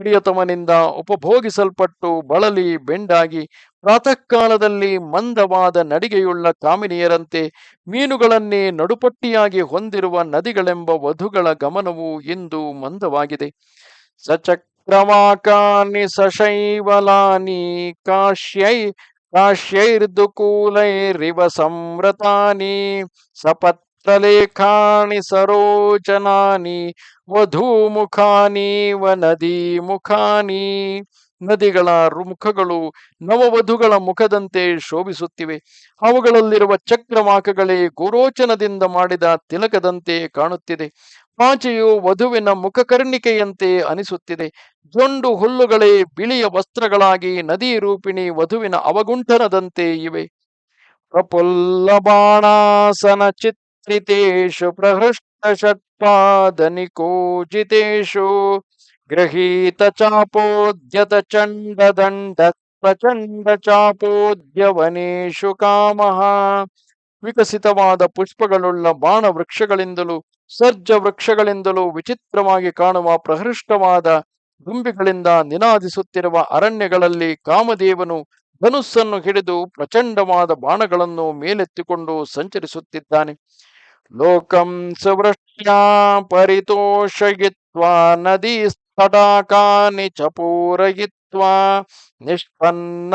ಪ್ರಿಯತಮನಿಂದ ಉಪಭೋಗಿಸಲ್ಪಟ್ಟು ಬಳಲಿ ಬೆಂಡಾಗಿ ಪ್ರಾತಃ ಕಾಲದಲ್ಲಿ ಮಂದವಾದ ನಡಿಗೆಯುಳ್ಳ ಕಾಮಿನಿಯರಂತೆ ಮೀನುಗಳನ್ನೇ ನಡುಪಟ್ಟಿಯಾಗಿ ಹೊಂದಿರುವ ನದಿಗಳೆಂಬ ವಧುಗಳ ಗಮನವು ಇಂದು ಮಂದವಾಗಿದೆ. ಸಚಕ್ರವಾಕಾನಿ ಸಶೈವಲಾನಿ ಕಾಶ್ಯೈರ್ದುಕೂಲೈರಿವ ಸಂವ್ರತಾನಿ ಸಪತ್ರಲೇಖಾನಿ ಸರೋಜನಾನಿ ವಧೂಮುಖಾನಿ ನದೀ ಮುಖಾನಿ. ನದಿಗಳ ಮುಖಗಳು ನವವಧುಗಳ ಮುಖದಂತೆ ಶೋಭಿಸುತ್ತಿವೆ. ಅವುಗಳಲ್ಲಿರುವ ಚಕ್ರವಾಕಗಳೇ ಗೋರೋಚನದಿಂದ ಮಾಡಿದ ತಿಲಕದಂತೆ ಕಾಣುತ್ತಿದೆ. ಪಾಚೆಯು ವಧುವಿನ ಮುಖಕರ್ಣಿಕೆಯಂತೆ ಅನಿಸುತ್ತಿದೆ. ಜೊಂಡು ಹುಲ್ಲುಗಳೇ ಬಿಳಿಯ ವಸ್ತ್ರಗಳಾಗಿ ನದಿ ರೂಪಿಣಿ ವಧುವಿನ ಅವಗುಂಠನದಂತೆ ಇವೆ. ಪ್ರಫುಲ್ಲಬಾಣಾಸನ ಚಿತ್ರಿತೇಷು ಪ್ರಹೃಷ್ಟ ಷಟ್ಪಾದನಿಕೋಜಿತೇಷು ಗೃಹೀತ ಚಾಪೋದ್ಯತ ಚಂಡದಂಡ ಪ್ರಚಂಡ ಚಾಪೋದ್ಯವನೇಶು ಕಾಮಃ. ವಿಕಸಿತವಾದ ಪುಷ್ಪಗಳುಳ್ಳ ಬಾಣ ವೃಕ್ಷಗಳಿಂದಲೂ ಸರ್ಜ ವೃಕ್ಷಗಳಿಂದಲೂ ವಿಚಿತ್ರವಾಗಿ ಕಾಣುವ ಪ್ರಹೃಷ್ಟವಾದ ದುಂಬಿಗಳಿಂದ ನಿನಾದಿಸುತ್ತಿರುವ ಅರಣ್ಯಗಳಲ್ಲಿ ಕಾಮದೇವನು ಧನುಸ್ಸನ್ನು ಹಿಡಿದು ಪ್ರಚಂಡವಾದ ಬಾಣಗಳನ್ನು ಮೇಲೆತ್ತಿಕೊಂಡು ಸಂಚರಿಸುತ್ತಿದ್ದಾನೆ. ಲೋಕಂ ಸುವೃಷ್ಟ್ಯಾ ಪರಿತೋಷಯಿತ್ವಾ ನದೀ ತಟಾಕಾನಿ ಚ ಪೂರಯಿತ್ವಾ ನಿಷ್ಪನ್ನ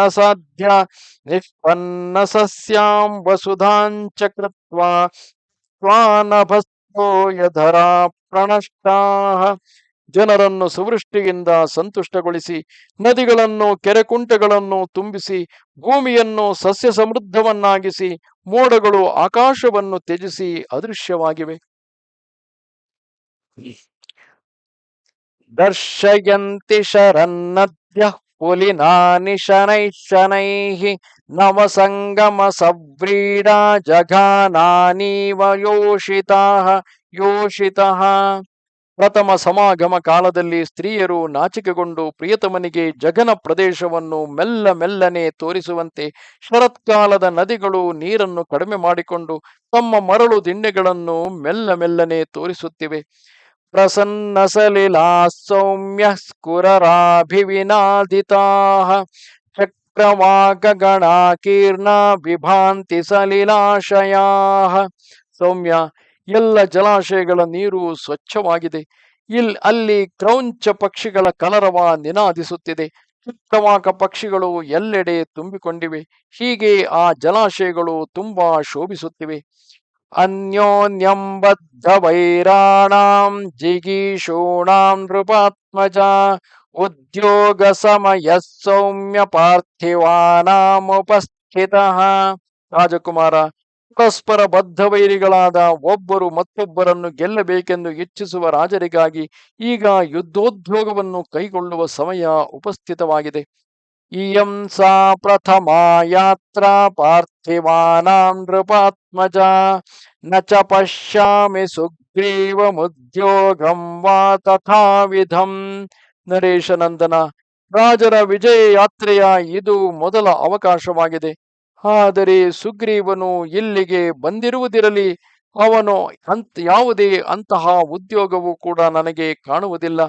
ಸಸ್ಯಾಂ ವಸುಧಾಂಚ ಕೃತ್ವಾ ಸ್ವಾನಭಸ್ತೋ ಯಧರಾ ಪ್ರಣಷ್ಟಾಃ. ಜನರನ್ನು ಸುವೃಷ್ಟಿಯಿಂದ ಸಂತುಷ್ಟಗೊಳಿಸಿ ನದಿಗಳನ್ನು ಕೆರೆಕುಂಟೆಗಳನ್ನು ತುಂಬಿಸಿ ಭೂಮಿಯನ್ನು ಸಸ್ಯ ಸಮೃದ್ಧವನ್ನಾಗಿಸಿ ಮೋಡಗಳು ಆಕಾಶವನ್ನು ತ್ಯಜಿಸಿ ಅದೃಶ್ಯವಾಗಿವೆ. ದರ್ಶಯಂತಿ ಶರನ್ನದ್ಯ ಪುಲಿನಾನಿ ಶನೈಃ ನವಸಂಗಮ ಸವ್ರೀಡಾ ಜಘಾನಾನೀವ ಯೋಷಿತಃ. ಪ್ರಥಮ ಸಮಾಗಮ ಕಾಲದಲ್ಲಿ ಸ್ತ್ರೀಯರು ನಾಚಿಕೆಗೊಂಡು ಪ್ರಿಯತಮನಿಗೆ ಜಗನ ಪ್ರದೇಶವನ್ನು ಮೆಲ್ಲನೆ ತೋರಿಸುವಂತೆ ಶರತ್ಕಾಲದ ನದಿಗಳು ನೀರನ್ನು ಕಡಿಮೆ ಮಾಡಿಕೊಂಡು ತಮ್ಮ ಮರಳು ದಿಣ್ಣೆಗಳನ್ನು ಮೆಲ್ಲನೆ ತೋರಿಸುತ್ತಿವೆ. ಪ್ರಸನ್ನ ಸಲಿಲಾ ಸೌಮ್ಯ ಸ್ಕುರರಾಭಿವಿನಾದಿತಾಃ ಚಕ್ರವಾಕಗಣಾಕೀರ್ಣ ವಿಭಾಂತಿ ಸಲಿಲಾಶಯಾಃ. ಸೌಮ್ಯ, ಎಲ್ಲ ಜಲಾಶಯಗಳ ನೀರು ಸ್ವಚ್ಛವಾಗಿದೆ. ಅಲ್ಲಿ ಕ್ರೌಂಚ ಪಕ್ಷಿಗಳ ಕಲರವ ನಿನಾದಿಸುತ್ತಿದೆ. ಚಕ್ರವಾಕ ಪಕ್ಷಿಗಳು ಎಲ್ಲೆಡೆ ತುಂಬಿಕೊಂಡಿವೆ. ಹೀಗೆ ಆ ಜಲಾಶಯಗಳು ತುಂಬಾ ಶೋಭಿಸುತ್ತಿವೆ. ಅನ್ಯೋನ್ಯಂ ಬದ್ಧ ವೈರಾಣಾಂ ಜಿಗೀಷೂಣಾಂ ನೃಪಾತ್ಮಜ ಉದ್ಯೋಗ ಸಮಯ ಸೌಮ್ಯ ಪಾರ್ಥಿವಾನಾಂ ಉಪಸ್ಥಿತಃ. ರಾಜಕುಮಾರ, ಪರಸ್ಪರ ಬದ್ಧ ವೈರಿಗಳಾದ ಒಬ್ಬರು ಮತ್ತೊಬ್ಬರನ್ನು ಗೆಲ್ಲಬೇಕೆಂದು ಇಚ್ಛಿಸುವ ರಾಜರಿಗಾಗಿ ಈಗ ಯುದ್ಧೋದ್ಯೋಗವನ್ನು ಕೈಗೊಳ್ಳುವ ಸಮಯ ಉಪಸ್ಥಿತವಾಗಿದೆ. ಇಯಂ ಸಾ ಪ್ರಥಮಾ ಯಾತ್ರಾ ಪಾರ್ಥಿವಾನಾಂ ನೃಪಾತ್ಮಜ ನ ಚ ಪಶ್ಯಾಮಿ ಸುಗ್ರೀವಮುದ್ಯೋಗಂ ವಾ ತಥಾವಿಧಂ. ನರೇಶನಂದನ, ರಾಜರ ವಿಜಯ ಯಾತ್ರೆಯ ಇದು ಮೊದಲ ಅವಕಾಶವಾಗಿದೆ. ಆದರೆ ಸುಗ್ರೀವನು ಇಲ್ಲಿಗೆ ಬಂದಿರುವುದಿರಲಿ, ಅವನು ಯಾವುದೇ ಅಂತಹ ಉದ್ಯೋಗವೂ ಕೂಡ ನನಗೆ ಕಾಣುವುದಿಲ್ಲ.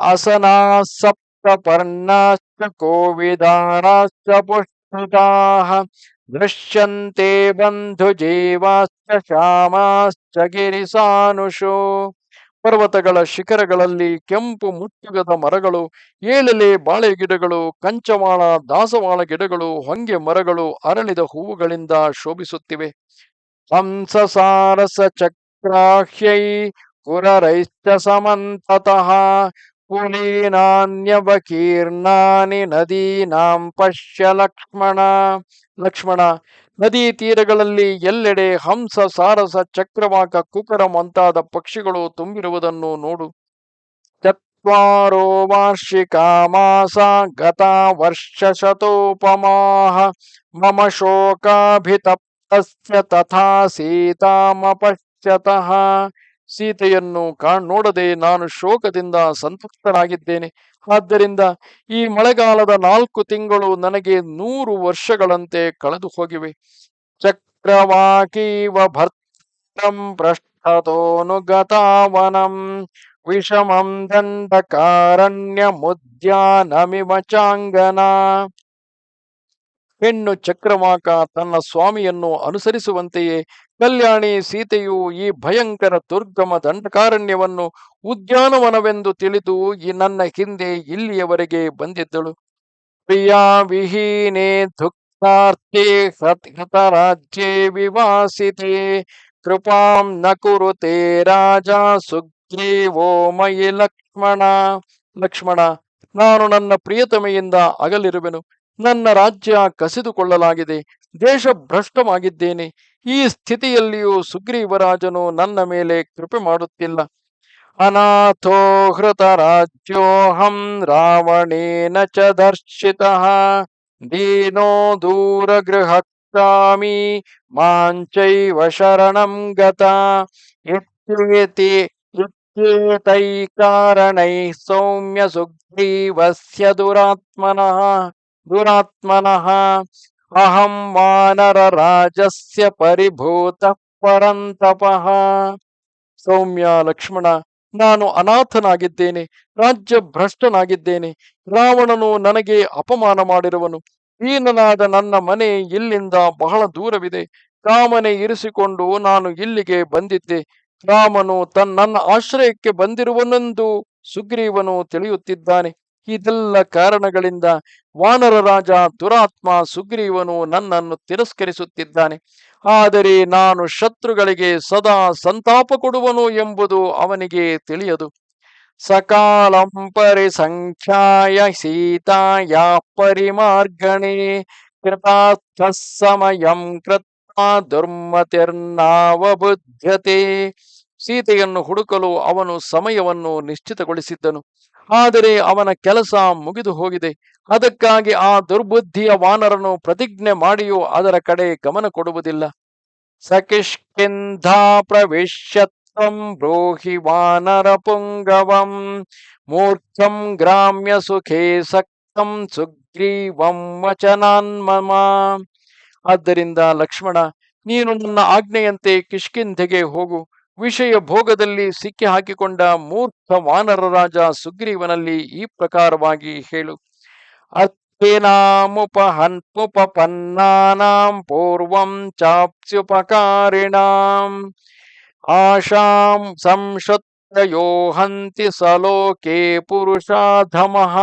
ಅಸನಾ ಸಪ್ತಪರ್ಣಾಶ್ಚ ಕೋವಿದಾರಾಶ್ಚ ಪುಷ್ಪಿತಾಃ ದೃಶ್ಯಂತೆ ಬಂಧು ಜೀವಾಶ್ಚ ಶ್ಯಾಮಾಶ್ಚ ಗಿರಿಸಾನುಷು. ಪರ್ವತಗಳ ಶಿಖರಗಳಲ್ಲಿ ಕೆಂಪು ಮುತ್ತುಗದ ಮರಗಳು, ಏಳೆಲೆ ಬಾಳೆ ಗಿಡಗಳು, ಕಂಚವಾಳ ದಾಸವಾಳ ಗಿಡಗಳು, ಹೊಂಗೆ ಮರಗಳು ಅರಳಿದ ಹೂವುಗಳಿಂದ ಶೋಭಿಸುತ್ತಿವೆ. ಹಂಸ ಸಾರಸ ಚಕ್ರಾಹ್ಯೈ ಕುರರೈಶ್ಚ ಸಮಂತತಃ ಪುಲೀನಾನ್ಯವಕೀರ್ಣಾನಿ ನದೀನಾಂ ಪಶ್ಯ ಲಕ್ಷ್ಮಣ. ಲಕ್ಷ್ಮಣ, ನದಿ ತೀರಗಳಲ್ಲಿ ಎಲ್ಲೆಡೆ ಹಂಸ, ಸಾರಸ, ಚಕ್ರವಾಕ, ಕುಕರ ಮುಂತಾದ ಪಕ್ಷಿಗಳು ತುಂಬಿರುವುದನ್ನು ನೋಡು. ಚತ್ವಾರೋ ವಾರ್ಷಿಕಾ ಮಾಸ ಗತಾ ವರ್ಷ ಶತೋಪಮಾಹ ಮಮ ಶೋಕಾಭಿತಪ್ತಸ್ಯ ತಥಾ ಸೀತಾಮಪಶ್ಯತಃ. ಸೀತೆಯನ್ನು ನೋಡದೆ ನಾನು ಶೋಕದಿಂದ ಸಂತಪ್ತನಾಗಿದ್ದೇನೆ. ಆದ್ದರಿಂದ ಈ ಮಳೆಗಾಲದ 4 ತಿಂಗಳು ನನಗೆ 100 ವರ್ಷಗಳಂತೆ ಕಳೆದು ಹೋಗಿವೆ. ಚಕ್ರವಾಕೀವ ಭರ್ತಂ ಪೃಷ್ಠತೋನುಗತಾವನಂ ವಿಷಮಂ ದಂಡಕಾರಣ್ಯಮುದ್ಯಾನಮಿವ ಚಾಂಗನ. ಹೆಣ್ಣು ಚಕ್ರವಾಕ ತನ್ನ ಸ್ವಾಮಿಯನ್ನು ಅನುಸರಿಸುವಂತೆಯೇ ಕಲ್ಯಾಣಿ ಸೀತೆಯು ಈ ಭಯಂಕರ ದುರ್ಗಮ ದಂಡಕಾರಣ್ಯವನ್ನು ಉದ್ಯಾನವನವೆಂದು ತಿಳಿದು ಈ ನನ್ನ ಹಿಂದೆ ಇಲ್ಲಿಯವರೆಗೆ ಬಂದಿದ್ದಳು. ಪ್ರಿಯಾ ವಿಹೀನೆ ದುಃಖಾರ್ಥೆ ಹತರಾಜ್ಯೆ ವಿವಾಸಿತೆ ಕೃಪಾಂ ನ ಕುರುತೆ ರಾಜ ಸುಗ್ರೀವೋ ಮಯಿ ಲಕ್ಷ್ಮಣ. ಲಕ್ಷ್ಮಣ, ನಾನು ನನ್ನ ಪ್ರಿಯತಮೆಯಿಂದ ಅಗಲಿರುವೆನು. ನನ್ನ ರಾಜ್ಯ ಕಸಿದುಕೊಳ್ಳಲಾಗಿದೆ. ದೇಶ ಭ್ರಷ್ಟವಾಗಿದ್ದೇನೆ. ಈ ಸ್ಥಿತಿಯಲ್ಲಿಯೂ ಸುಗ್ರೀವರಾಜನು ನನ್ನ ಮೇಲೆ ಕೃಪೆ ಮಾಡುತ್ತಿಲ್ಲ. ಅನಾಥೋ ಹೃತರಾಜ್ಯೋಹಂ ರಾವಣೇನ ಚ ದರ್ಶಿತಃ ದೀನೋ ದೂರಗೃಹಕ್ರಾಮಿ ಮಾಂಚೈವ ಶರಣಂ ಗತ ಇತ್ಯೇತಿ ಇತ್ಯೇತೈ ಕಾರಣೈ ಸೌಮ್ಯ ಸುಗ್ರೀವಸ್ಯ ದುರಾತ್ಮನಃ ಅಹಂ ವಾನರ ರಾಜಸ್ಯ ಪರಿಭೂತ ಪರಂತಪಃ. ಸೌಮ್ಯ ಲಕ್ಷ್ಮಣ, ನಾನು ಅನಾಥನಾಗಿದ್ದೇನೆ, ರಾಜ್ಯ ಭ್ರಷ್ಟನಾಗಿದ್ದೇನೆ. ರಾವಣನು ನನಗೆ ಅಪಮಾನ ಮಾಡಿರುವನು. ದೀನನಾದ ನನ್ನ ಮನೆ ಇಲ್ಲಿಂದ ಬಹಳ ದೂರವಿದೆ. ಕಾಮನೆ ಇರಿಸಿಕೊಂಡು ನಾನು ಇಲ್ಲಿಗೆ ಬಂದಿದ್ದೆ. ರಾಮನು ನನ್ನ ಆಶ್ರಯಕ್ಕೆ ಬಂದಿರುವನೆಂದು ಸುಗ್ರೀವನು ತಿಳಿಯುತ್ತಿದ್ದಾನೆ. ಇದೆಲ್ಲ ಕಾರಣಗಳಿಂದ ವಾನರ ರಾಜ ದುರಾತ್ಮ ಸುಗ್ರೀವನು ನನ್ನನ್ನು ತಿರಸ್ಕರಿಸುತ್ತಿದ್ದಾನೆ. ಆದರೆ ನಾನು ಶತ್ರುಗಳಿಗೆ ಸದಾ ಸಂತಾಪ ಕೊಡುವನು ಎಂಬುದು ಅವನಿಗೆ ತಿಳಿಯದು. ಸಕಾಲಂ ಪರಿಸಂಖ್ಯಾಯ ಸೀತಾಯಾ ಪರಿಮಾರ್ಗಣೆ ಕೃತಾರ್ಥ ಸಮಯಂ ಕೃತ್ವಾ ದುರ್ಮತಿರ್ನಾವಬುಧ್ಯತೆ. ಸೀತೆಯನ್ನು ಹುಡುಕಲು ಅವನು ಸಮಯವನ್ನು ನಿಶ್ಚಿತಗೊಳಿಸಿದ್ದನು. ಆದರೆ ಅವನ ಕೆಲಸ ಮುಗಿದು ಹೋಗಿದೆ. ಅದಕ್ಕಾಗಿ ಆ ದುರ್ಬುದ್ಧಿಯ ವಾನರನು ಪ್ರತಿಜ್ಞೆ ಮಾಡಿಯೂ ಅದರ ಕಡೆ ಗಮನ ಕೊಡುವುದಿಲ್ಲ. ಸಕಿಷ್ಕಿಂಧಾ ಪ್ರವಿಶ್ಯತ್ವಂ ಬ್ರೂಹಿ ವಾನರ ಪುಂಗವಂ ಮೂರ್ಖಂ ಗ್ರಾಮ್ಯ ಸುಖೇ ಸಕ್ತಂ ಸುಗ್ರೀವಂ ವಚನಾನ್ಮಮ. ಆದ್ದರಿಂದ ಲಕ್ಷ್ಮಣ, ನೀನು ನನ್ನ ಆಜ್ಞೆಯಂತೆ ಕಿಷ್ಕಿಂಧೆಗೆ ಹೋಗು. ವಿಷಯ ಭೋಗದಲ್ಲಿ ಸಿಕ್ಕಿ ಹಾಕಿಕೊಂಡ ಮೂರ್ಖ ವಾನರ ರಾಜ ಸುಗ್ರೀವನಲ್ಲಿ ಈ ಪ್ರಕಾರವಾಗಿ ಹೇಳು. ಅರ್ಥಿನಾಮುಪಹನ್ಮುಪಪನ್ನಾನಾಂ ಪೂರ್ವಂ ಚಾಪ್ಸ್ಯುಪಕಾರಿಣಾಂ ಆಶಾಂ ಸಂಶತ್ರಯೋ ಹಂತಿ ಸಲೋಕೆ ಪುರುಷಾಧಮಃ.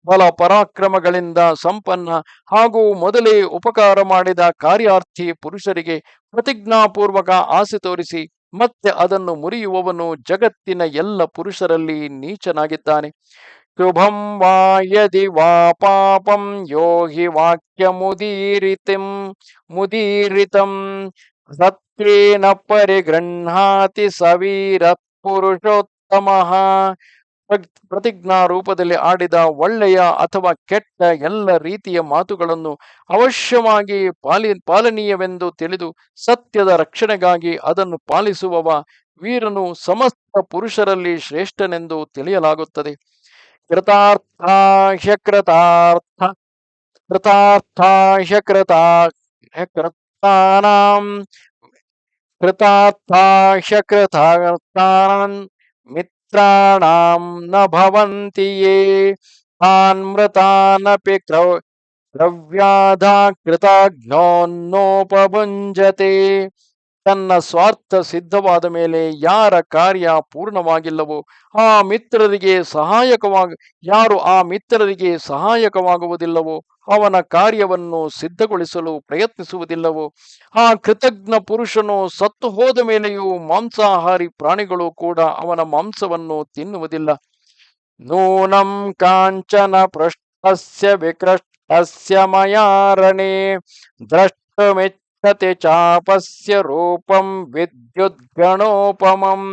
ಬಲ ಪರಾಕ್ರಮಗಳಿಂದ ಸಂಪನ್ನ ಹಾಗೂ ಮೊದಲೇ ಉಪಕಾರ ಮಾಡಿದ ಕಾರ್ಯಾರ್ಥಿ ಪುರುಷರಿಗೆ ಪ್ರತಿಜ್ಞಾಪೂರ್ವಕ ಆಸೆ ತೋರಿಸಿ ಮತ್ತೆ ಅದನ್ನು ಮುರಿಯುವವನು ಜಗತ್ತಿನ ಎಲ್ಲ ಪುರುಷರಲ್ಲಿ ನೀಚನಾಗಿದ್ದಾನೆ. ಶುಭಂ ವಾ ಯದಿ ವಾ ಪಾಪಂ ಯೋ ಹಿ ಮುದೀರಿತಂ ಸತ್ಯೇನ ಪರಿಗೃಹಾತಿ ಸವೀರ ಪುರುಷೋತ್ತಮಃ. ಪ್ರತಿಜ್ಞಾ ರೂಪದಲ್ಲಿ ಆಡಿದ ಒಳ್ಳೆಯ ಅಥವಾ ಕೆಟ್ಟ ಎಲ್ಲ ರೀತಿಯ ಮಾತುಗಳನ್ನು ಅವಶ್ಯವಾಗಿ ಪಾಲನೀಯವೆಂದು ತಿಳಿದು ಸತ್ಯದ ರಕ್ಷಣೆಗಾಗಿ ಅದನ್ನು ಪಾಲಿಸುವವ ವೀರನು ಸಮಸ್ತ ಪುರುಷರಲ್ಲಿ ಶ್ರೇಷ್ಠನೆಂದು ತಿಳಿಯಲಾಗುತ್ತದೆ. ಕೃತಾರ್ಥಾಹ್ಯಕೃತಾನಾಂ ಮಿತ್ರಾಣಾಂ ನ ಭವಂತಿ ಯೇ ತಾನ್ ಮೃತಾನಪಿ ಕ್ರವ್ಯಾಧಾ ಕೃತಘ್ನೋನ್ನೋಪಭುಂಜತೆ. ತನ್ನ ಸ್ವಾರ್ಥ ಸಿದ್ಧವಾದ ಮೇಲೆ ಯಾರ ಕಾರ್ಯ ಪೂರ್ಣವಾಗಿಲ್ಲವೋ ಯಾರು ಆ ಮಿತ್ರರಿಗೆ ಸಹಾಯಕವಾಗುವುದಿಲ್ಲವೋ ಅವನ ಕಾರ್ಯವನ್ನು ಸಿದ್ಧಗೊಳಿಸಲು ಪ್ರಯತ್ನಿಸುವುದಿಲ್ಲವೋ ಆ ಕೃತಜ್ಞ ಪುರುಷನು ಸತ್ತು ಹೋದ ಮೇಲೆಯೂ ಮಾಂಸಾಹಾರಿ ಪ್ರಾಣಿಗಳು ಕೂಡ ಅವನ ಮಾಂಸವನ್ನು ತಿನ್ನುವುದಿಲ್ಲ. ನೂನಂ ಕಾಂಚನ ಪೃಷ್ಠಸ್ಯ ವಿಕೃಷ್ಟಸ್ಯ ಮಯಾ ರಣೇ ದ್ರಷ್ಟುಮಿಚ್ಛತಿ ಚಾಪಸ್ಯ ರೂಪಂ ವಿದ್ಯುದ್ಗಣೋಪಮಂ.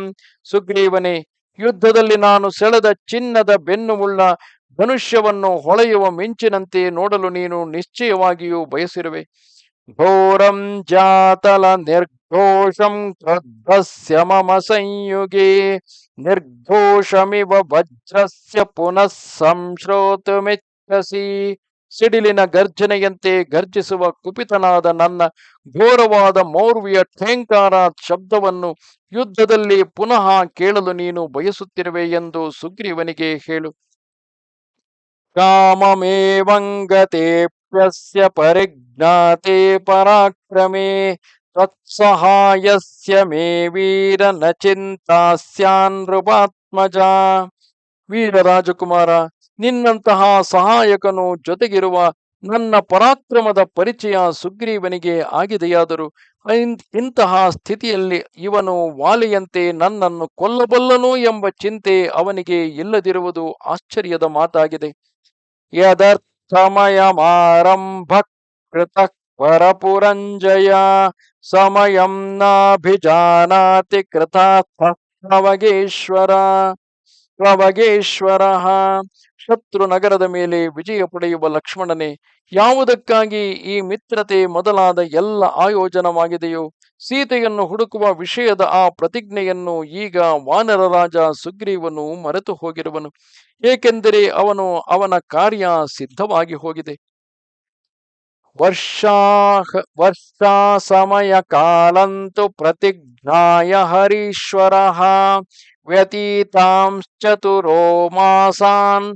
ಸುಗ್ರೀವನೇ, ಯುದ್ಧದಲ್ಲಿ ನಾನು ಸೆಳೆದ ಚಿನ್ನದ ಬೆನ್ನುವುಳ್ಳ ಧನುಷ್ಯವನ್ನು ಹೊಳೆಯುವ ಮಿಂಚಿನಂತೆ ನೋಡಲು ನೀನು ನಿಶ್ಚಯವಾಗಿಯೂ ಬಯಸಿರುವೆ. ಘೋರಂ ಜಾತಲ ನಿರ್ಘೋಷಂ ಕ್ರುದ್ಧಸ್ಯ ಮಮ ಸಂಯುಗೇ ನಿರ್ಘೋಷಮಿವ ವಜ್ರಸ್ಯ ಪುನಃ ಸಂಶ್ರೋತುಮಿಚ್ಛಸಿ. ಸಿಡಿಲಿನ ಗರ್ಜನೆಯಂತೆ ಗರ್ಜಿಸುವ ಕುಪಿತನಾದ ನನ್ನ ಘೋರವಾದ ಮೌರ್ವಿಯ ಠೇಂಕಾರ ಶಬ್ದವನ್ನು ಯುದ್ಧದಲ್ಲಿ ಪುನಃ ಕೇಳಲು ನೀನು ಬಯಸುತ್ತಿರುವೆ ಎಂದು ಸುಗ್ರೀವನಿಗೆ ಹೇಳು. ಕಾಮಮೇವಂಗತೇಪ್ಯಸ್ಯ ಪರಿಜ್ಞಾತೆ ಪರಾಕ್ರಮೇ ತ್ವತ್ಸಹಾಯಸ್ಯ ಮೇ ವೀರ ನ ಚಿಂತಾಸ್ಯಾನ್ ನೃಪಾತ್ಮಜ. ವೀರ ರಾಜಕುಮಾರ, ನಿನ್ನಂತಹ ಸಹಾಯಕನು ಜೊತೆಗಿರುವ ನನ್ನ ಪರಾಕ್ರಮದ ಪರಿಚಯ ಸುಗ್ರೀವನಿಗೆ ಆಗಿದೆಯಾದರೂ ಇಂತಹ ಸ್ಥಿತಿಯಲ್ಲಿ ಇವನು ವಾಲಿಯಂತೆ ನನ್ನನ್ನು ಕೊಲ್ಲಬಲ್ಲನು ಎಂಬ ಚಿಂತೆ ಅವನಿಗೆ ಇಲ್ಲದಿರುವುದು ಆಶ್ಚರ್ಯದ ಮಾತಾಗಿದೆ. ಯದರ್ಥಮಯಮಾರಂಭ ಕೃತಃ ಪರಪುರಂಜಯ ಸಮಯಂ ನಾಭಿಜಾನಾತಿ ಕೃತಾರ್ಥವಗೇಶ್ವರ. ಶತ್ರು ನಗರದ ಮೇಲೆ ವಿಜಯ ಪಡೆಯುವ ಲಕ್ಷ್ಮಣನೇ, ಯಾವುದಕ್ಕಾಗಿ ಈ ಮಿತ್ರತೆ ಮೊದಲಾದ ಎಲ್ಲ ಆಯೋಜನವಾಗಿದೆಯೋ ಸೀತೆಯನ್ನು ಹುಡುಕುವ ವಿಷಯದ ಆ ಪ್ರತಿಜ್ಞೆಯನ್ನು ಈಗ ವಾನರ ರಾಜ ಸುಗ್ರೀವನು ಮರೆತು ಹೋಗಿರುವನು. ಏಕೆಂದರೆ ಅವನ ಕಾರ್ಯ ಸಿದ್ಧವಾಗಿ ಹೋಗಿದೆ. ವರ್ಷಾ ಸಮಯ ಕಾಲಂತು ಪ್ರತಿಜ್ಞಾಯ ಹರೀಶ್ವರ ವ್ಯತೀತಾಂಶ್ಚತುರೋ ಮಾಸಾನ್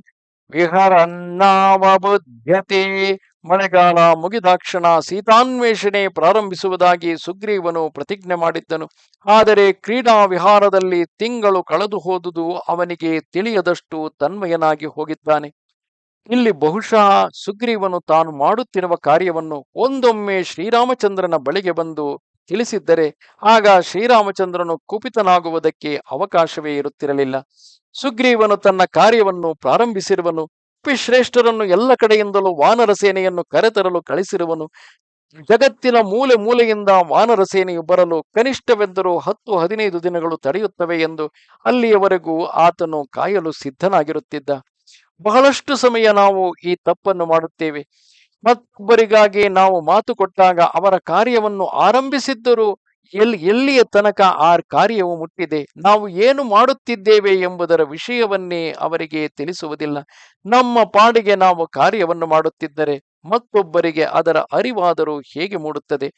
ವಿಹರನ್ನಾವಬುಧ್ಯತೆ. ಮಳೆಗಾಲ ಮುಗಿದಾಕ್ಷಣ ಸೀತಾನ್ವೇಷಣೆ ಪ್ರಾರಂಭಿಸುವುದಾಗಿ ಸುಗ್ರೀವನು ಪ್ರತಿಜ್ಞೆ ಮಾಡಿದ್ದನು. ಆದರೆ ಕ್ರೀಡಾ ವಿಹಾರದಲ್ಲಿ ತಿಂಗಳು ಕಳೆದು ಹೋದುದು ಅವನಿಗೆ ತಿಳಿಯದಷ್ಟು ತನ್ಮಯನಾಗಿ ಹೋಗಿದ್ದಾನೆ. ಇಲ್ಲಿ ಬಹುಶಃ ಸುಗ್ರೀವನು ತಾನು ಮಾಡುತ್ತಿರುವ ಕಾರ್ಯವನ್ನು ಒಂದೊಮ್ಮೆ ಶ್ರೀರಾಮಚಂದ್ರನ ಬಳಿಗೆ ಬಂದು ತಿಳಿಸಿದ್ದರೆ ಆಗ ಶ್ರೀರಾಮಚಂದ್ರನು ಕುಪಿತನಾಗುವುದಕ್ಕೆ ಅವಕಾಶವೇ ಇರುತ್ತಿರಲಿಲ್ಲ. ಸುಗ್ರೀವನು ತನ್ನ ಕಾರ್ಯವನ್ನು ಪ್ರಾರಂಭಿಸಿರುವನು. ಶ್ರೇಷ್ಠರನ್ನು ಎಲ್ಲ ಕಡೆಯಿಂದಲೂ ವಾನರ ಸೇನೆಯನ್ನು ಕರೆತರಲು ಕಳಿಸಿರುವನು. ಜಗತ್ತಿನ ಮೂಲೆ ಮೂಲೆಯಿಂದ ವಾನರ ಸೇನೆಯು ಬರಲು ಕನಿಷ್ಠವೆಂದರೂ 10-15 ದಿನಗಳು ತಡೆಯುತ್ತವೆ ಎಂದು ಅಲ್ಲಿಯವರೆಗೂ ಆತನು ಕಾಯಲು ಸಿದ್ಧನಾಗಿರುತ್ತಿದ್ದ. ಬಹಳಷ್ಟು ಸಮಯ ನಾವು ಈ ತಪ್ಪನ್ನು ಮಾಡುತ್ತೇವೆ. ಮತ್ತೊಬ್ಬರಿಗಾಗಿ ನಾವು ಮಾತು ಕೊಟ್ಟಾಗ ಅವರ ಕಾರ್ಯವನ್ನು ಆರಂಭಿಸಿದ್ದರೂ ಎಲ್ಲಿಯ ತನಕ ಆ ಕಾರ್ಯವು ಮುಟ್ಟಿದೆ, ನಾವು ಏನು ಮಾಡುತ್ತಿದ್ದೇವೆ ಎಂಬುದರ ವಿಷಯವನ್ನೇ ಅವರಿಗೆ ತಿಳಿಸುವುದಿಲ್ಲ. ನಮ್ಮ ಪಾಡಿಗೆ ನಾವು ಕಾರ್ಯವನ್ನು ಮಾಡುತ್ತಿದ್ದರೆ ಮತ್ತೊಬ್ಬರಿಗೆ ಅದರ ಅರಿವಾದರೂ ಹೇಗೆ ಮೂಡುತ್ತದೆ?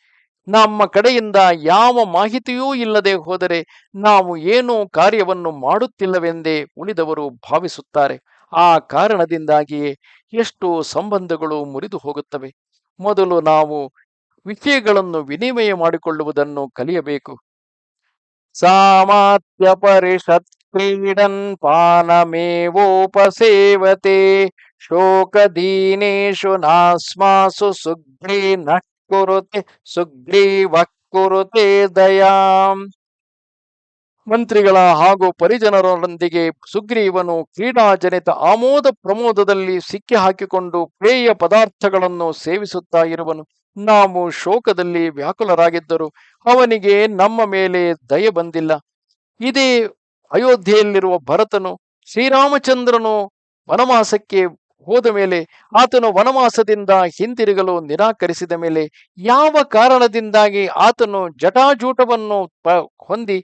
ನಮ್ಮ ಕಡೆಯಿಂದ ಯಾವ ಮಾಹಿತಿಯೂ ಇಲ್ಲದೆ ಹೋದರೆ ನಾವು ಏನೋ ಕಾರ್ಯವನ್ನು ಮಾಡುತ್ತಿಲ್ಲವೆಂದೇ ಉಳಿದವರು ಭಾವಿಸುತ್ತಾರೆ. ಆ ಕಾರಣದಿಂದಾಗಿಯೇ ಎಷ್ಟೋ ಸಂಬಂಧಗಳು ಮುರಿದು ಹೋಗುತ್ತವೆ. ಮೊದಲು ನಾವು ವಿಷಯಗಳನ್ನು ವಿನಿಮಯ ಮಾಡಿಕೊಳ್ಳುವುದನ್ನು ಕಲಿಯಬೇಕು. ಸಾಮಾತ್ಯ ಪರಿಷತ್ ಕ್ರೀಡನ್ ಪಾನಮೇವೋಪಸೇವತೆ ಶೋಕದೀನೇಶು ನಾಸ್ಮಾಸು ಸುಗ್ರೀವಃ ಕುರುತೆ ದಯಾಂ. ಮಂತ್ರಿಗಳ ಹಾಗೂ ಪರಿಜನರೊಂದಿಗೆ ಸುಗ್ರೀವನು ಕ್ರೀಡಾಜನಿತ ಆಮೋದ ಪ್ರಮೋದದಲ್ಲಿ ಸಿಕ್ಕಿ ಹಾಕಿಕೊಂಡು ಪೇಯ ಪದಾರ್ಥಗಳನ್ನು ಸೇವಿಸುತ್ತಾ ಇರುವನು. ನಾವು ಶೋಕದಲ್ಲಿ ವ್ಯಾಕುಲರಾಗಿದ್ದರು ಅವನಿಗೆ ನಮ್ಮ ಮೇಲೆ ದಯೆ ಬಂದಿಲ್ಲ. ಇದೇ ಅಯೋಧ್ಯೆಯಲ್ಲಿರುವ ಭರತನು ಶ್ರೀರಾಮಚಂದ್ರನು ವನವಾಸಕ್ಕೆ ಹೋದ ಮೇಲೆ ಆತನು ವನವಾಸದಿಂದ ಹಿಂತಿರುಗಲು ನಿರಾಕರಿಸಿದ ಮೇಲೆ ಯಾವ ಕಾರಣದಿಂದಾಗಿ ಆತನು ಜಟಾಜೂಟವನ್ನು ಹೊಂದಿ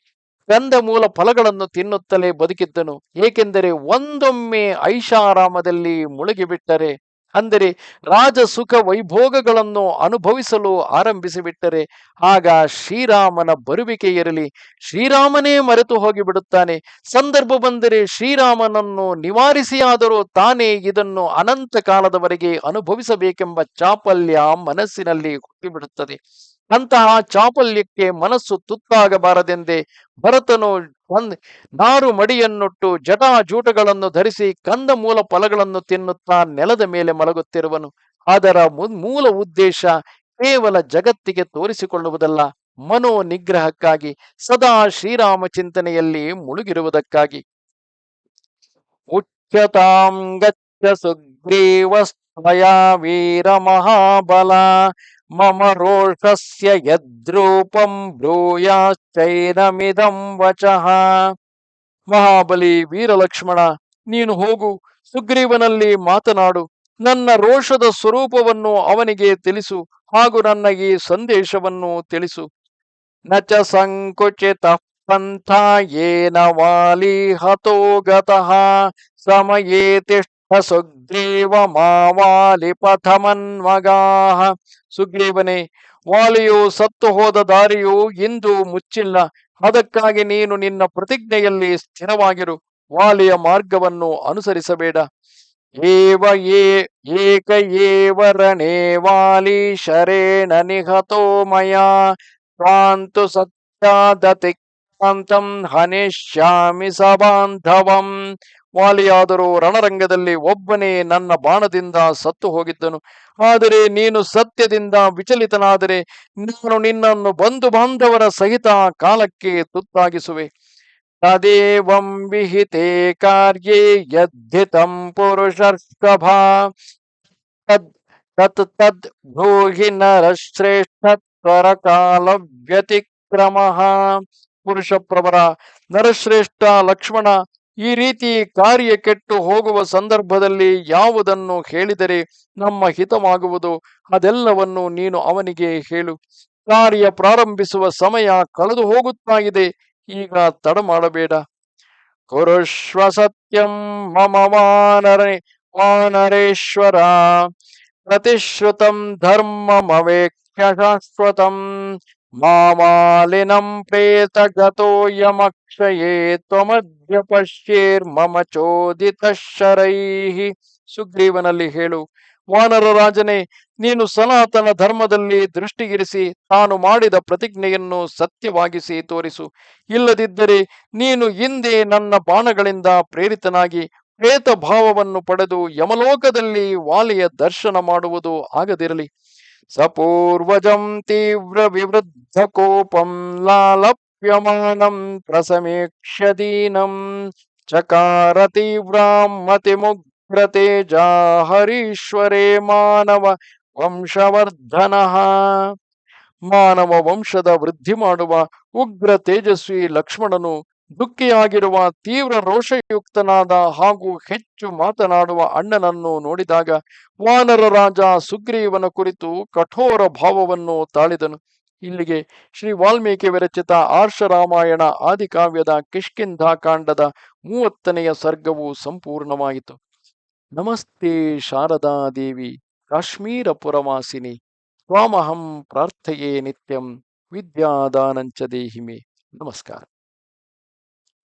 ಕಂದ ಮೂಲ ಫಲಗಳನ್ನು ತಿನ್ನುತ್ತಲೇ ಬದುಕಿದ್ದನು? ಏಕೆಂದರೆ ಒಂದೊಮ್ಮೆ ಐಷಾರಾಮದಲ್ಲಿ ಮುಳುಗಿಬಿಟ್ಟರೆ, ಅಂದರೆ ರಾಜ ಸುಖ ವೈಭೋಗಗಳನ್ನು ಅನುಭವಿಸಲು ಆರಂಭಿಸಿಬಿಟ್ಟರೆ ಆಗ ಶ್ರೀರಾಮನ ಬರುವಿಕೆ ಇರಲಿ ಶ್ರೀರಾಮನೇ ಮರೆತು ಹೋಗಿಬಿಡುತ್ತಾನೆ. ಸಂದರ್ಭ ಬಂದರೆ ಶ್ರೀರಾಮನನ್ನು ನಿವಾರಿಸಿಯಾದರೂ ತಾನೇ ಇದನ್ನು ಅನಂತ ಕಾಲದವರೆಗೆ ಅನುಭವಿಸಬೇಕೆಂಬ ಚಾಪಲ್ಯ ಮನಸ್ಸಿನಲ್ಲಿ ಹುಟ್ಟಿಬಿಡುತ್ತದೆ. ಅಂತಹ ಚಾಪಲ್ಯಕ್ಕೆ ಮನಸ್ಸು ತುತ್ತಾಗಬಾರದೆಂದೇ ಭರತನು ನಾರು ಮಡಿಯನ್ನುಟ್ಟು ಜಟಾಜೂಟಗಳನ್ನು ಧರಿಸಿ ಕಂದ ಮೂಲ ಫಲಗಳನ್ನು ತಿನ್ನುತ್ತಾ ನೆಲದ ಮೇಲೆ ಮಲಗುತ್ತಿರುವನು. ಅದರ ಮೂಲ ಉದ್ದೇಶ ಕೇವಲ ಜಗತ್ತಿಗೆ ತೋರಿಸಿಕೊಳ್ಳುವುದಲ್ಲ, ಮನೋ ನಿಗ್ರಹಕ್ಕಾಗಿ, ಸದಾ ಶ್ರೀರಾಮ ಚಿಂತನೆಯಲ್ಲಿ ಮುಳುಗಿರುವುದಕ್ಕಾಗಿ. ह्यतां गच्छ सुग्रीवस्त्वया वीरमहाबल मम रोषस्य यद्रूपं ಬ್ರೂಯಾಶ್ಚೈನಮಿದಂ ವಚಃ. ಮಹಾಬಲಿ ವೀರಲಕ್ಷ್ಮಣ, ನೀನು ಹೋಗು, ಸುಗ್ರೀವನಲ್ಲಿ ಮಾತನಾಡು, ನನ್ನ ರೋಷದ ಸ್ವರೂಪವನ್ನು ಅವನಿಗೆ ತಿಳಿಸು, ಹಾಗೂ ನನ್ನ ಈ ಸಂದೇಶವನ್ನು ತಿಳಿಸು. ನ ಚ ಸಂಕುಚಿತ ಪಂಥ ಯೇನ ವಾಲಿ ಹತೋ ಗತಃ ಸಮಯೇ ತಿಷ್ಠ ಸುಗ್ರೀವ ಮಾವಾಲಿ ಪಥಮನ್ಮಗಾಃ. ಸುಗ್ರೀವನೇ, ವಾಲಿಯು ಸತ್ತು ಹೋದ ದಾರಿಯು ಇಂದು ಮುಚ್ಚಿಲ್ಲ. ಅದಕ್ಕಾಗಿ ನೀನು ನಿನ್ನ ಪ್ರತಿಜ್ಞೆಯಲ್ಲಿ ಸ್ಥಿರವಾಗಿರು. ವಾಲಿಯ ಮಾರ್ಗವನ್ನು ಅನುಸರಿಸಬೇಡ. ಏವ ಏಕ ಏವ ರಣೇ ವಾಲಿ ಶರೇಣ ನಿಹತೋ ಮಯಾ ತ್ವಾಂತು ಸತ್ಯಾದತಿಕ್ರಾಂತಂ ಹನಿಷ್ಯಾಮಿ ಸಬಾಂಧವಂ. ವಾಲಿಯಾದರೂ ರಣರಂಗದಲ್ಲಿ ಒಬ್ಬನೇ ನನ್ನ ಬಾಣದಿಂದ ಸತ್ತು ಹೋಗಿದ್ದನು. ಆದರೆ ನೀನು ಸತ್ಯದಿಂದ ವಿಚಲಿತನಾದರೆ ನಾನು ನಿನ್ನನ್ನು ಬಂಧು ಬಾಂಧವರ ಸಹಿತ ಕಾಲಕ್ಕೆ ತುತ್ತಾಗಿಸುವೆ. ತದೇವಂ ವಿಹಿತೆ ಕಾರ್ಯೇ ಯದ್ಧಿತಂ ಪುರುಷರ್ಷಭಾ ತತ್ ತದ್ ಬ್ರೂಹಿ ನರಶ್ರೇಷ್ಠತ್ವರ ಕಾಲ ವ್ಯತಿಕ್ರಮಃ. ಪುರುಷ ಪ್ರವರ ನರಶ್ರೇಷ್ಠ ಲಕ್ಷ್ಮಣ, ಈ ರೀತಿ ಕಾರ್ಯ ಕೆಟ್ಟು ಹೋಗುವ ಸಂದರ್ಭದಲ್ಲಿ ಯಾವುದನ್ನು ಹೇಳಿದರೆ ನಮ್ಮ ಹಿತವಾಗುವುದು ಅದೆಲ್ಲವನ್ನು ನೀನು ಅವನಿಗೆ ಹೇಳು. ಕಾರ್ಯ ಪ್ರಾರಂಭಿಸುವ ಸಮಯ ಕಳೆದು ಹೋಗುತ್ತಾ ಇದೆ, ಈಗ ತಡ ಮಾಡಬೇಡ. ಕುರುಷ್ವ ಸತ್ಯಂ ಮಮ ವಾನರೇಶ್ವರ ಪ್ರತಿಶ್ರುತಂ ಧರ್ಮಮವೇಕ್ಷ್ಯ ಶಾಶ್ವತಂ ಮಾಮಾಲಿನಂ ಪ್ರೇತ ಗತೋ ಯಮಕ್ಷಯೇ ತ್ವಮದ್ಯ ಪಶ್ಯೇರ್ಮಮ ಚೋದಿತ ಶರೈಃ. ಸುಗ್ರೀವನಲ್ಲಿ ಹೇಳು, ವಾನರ ರಾಜನೇ, ನೀನು ಸನಾತನ ಧರ್ಮದಲ್ಲಿ ದೃಷ್ಟಿಗಿರಿಸಿ ತಾನು ಮಾಡಿದ ಪ್ರತಿಜ್ಞೆಯನ್ನು ಸತ್ಯವಾಗಿಸಿ ತೋರಿಸು. ಇಲ್ಲದಿದ್ದರೆ ನೀನು ಹಿಂದೆ ನನ್ನ ಬಾಣಗಳಿಂದ ಪ್ರೇರಿತನಾಗಿ ಪ್ರೇತ ಭಾವವನ್ನು ಪಡೆದು ಯಮಲೋಕದಲ್ಲಿ ವಾಲಿಯ ದರ್ಶನ ಮಾಡುವುದು ಆಗದಿರಲಿ. ಸಪೂರ್ವಜಂ ತೀವ್ರ ವಿವೃದ್ಧ ಕೋಪಂ ಲಾಲಪ್ಯಮಾನಂ ಪ್ರಸಮೇಕ್ಷ್ಯ ದೀನಂ ಚಕಾರ ತೀವ್ರಾಂ ಮತಿಮುಗ್ರತೇಜಾ ಹರೀಶ್ವರೇ ಮಾನವ ವಂಶವರ್ಧನಃ. ಮಾನವ ವಂಶದ ವೃದ್ಧಿ ಮಾಡುವ ಉಗ್ರ ತೇಜಸ್ವಿ ಲಕ್ಷ್ಮಣನು ದುಃಖಿಯಾಗಿರುವ ತೀವ್ರ ರೋಷಯುಕ್ತನಾದ ಹಾಗೂ ಹೆಚ್ಚು ಮಾತನಾಡುವ ಅಣ್ಣನನ್ನು ನೋಡಿದಾಗ ವಾನರ ರಾಜ ಸುಗ್ರೀವನ ಕುರಿತು ಕಠೋರ ಭಾವವನ್ನು ತಾಳಿದನು. ಇಲ್ಲಿಗೆ ಶ್ರೀ ವಾಲ್ಮೀಕಿ ವಿರಚಿತ ಆರ್ಷರಾಮಾಯಣ ಆದಿಕಾವ್ಯದ ಕಿಷ್ಕಿಂಧಾಕಾಂಡದ 30ನೆಯ ಸರ್ಗವು ಸಂಪೂರ್ಣವಾಯಿತು. ನಮಸ್ತೆ ಶಾರದಾ ದೇವಿ ಕಾಶ್ಮೀರ ಪುರವಾಸಿನಿ ತ್ವಾಮಹಂ ಪ್ರಾರ್ಥಯೇ ನಿತ್ಯಂ ವಿದ್ಯಾದಾನಂಚ ದೇಹಿಮೆ. ನಮಸ್ಕಾರ.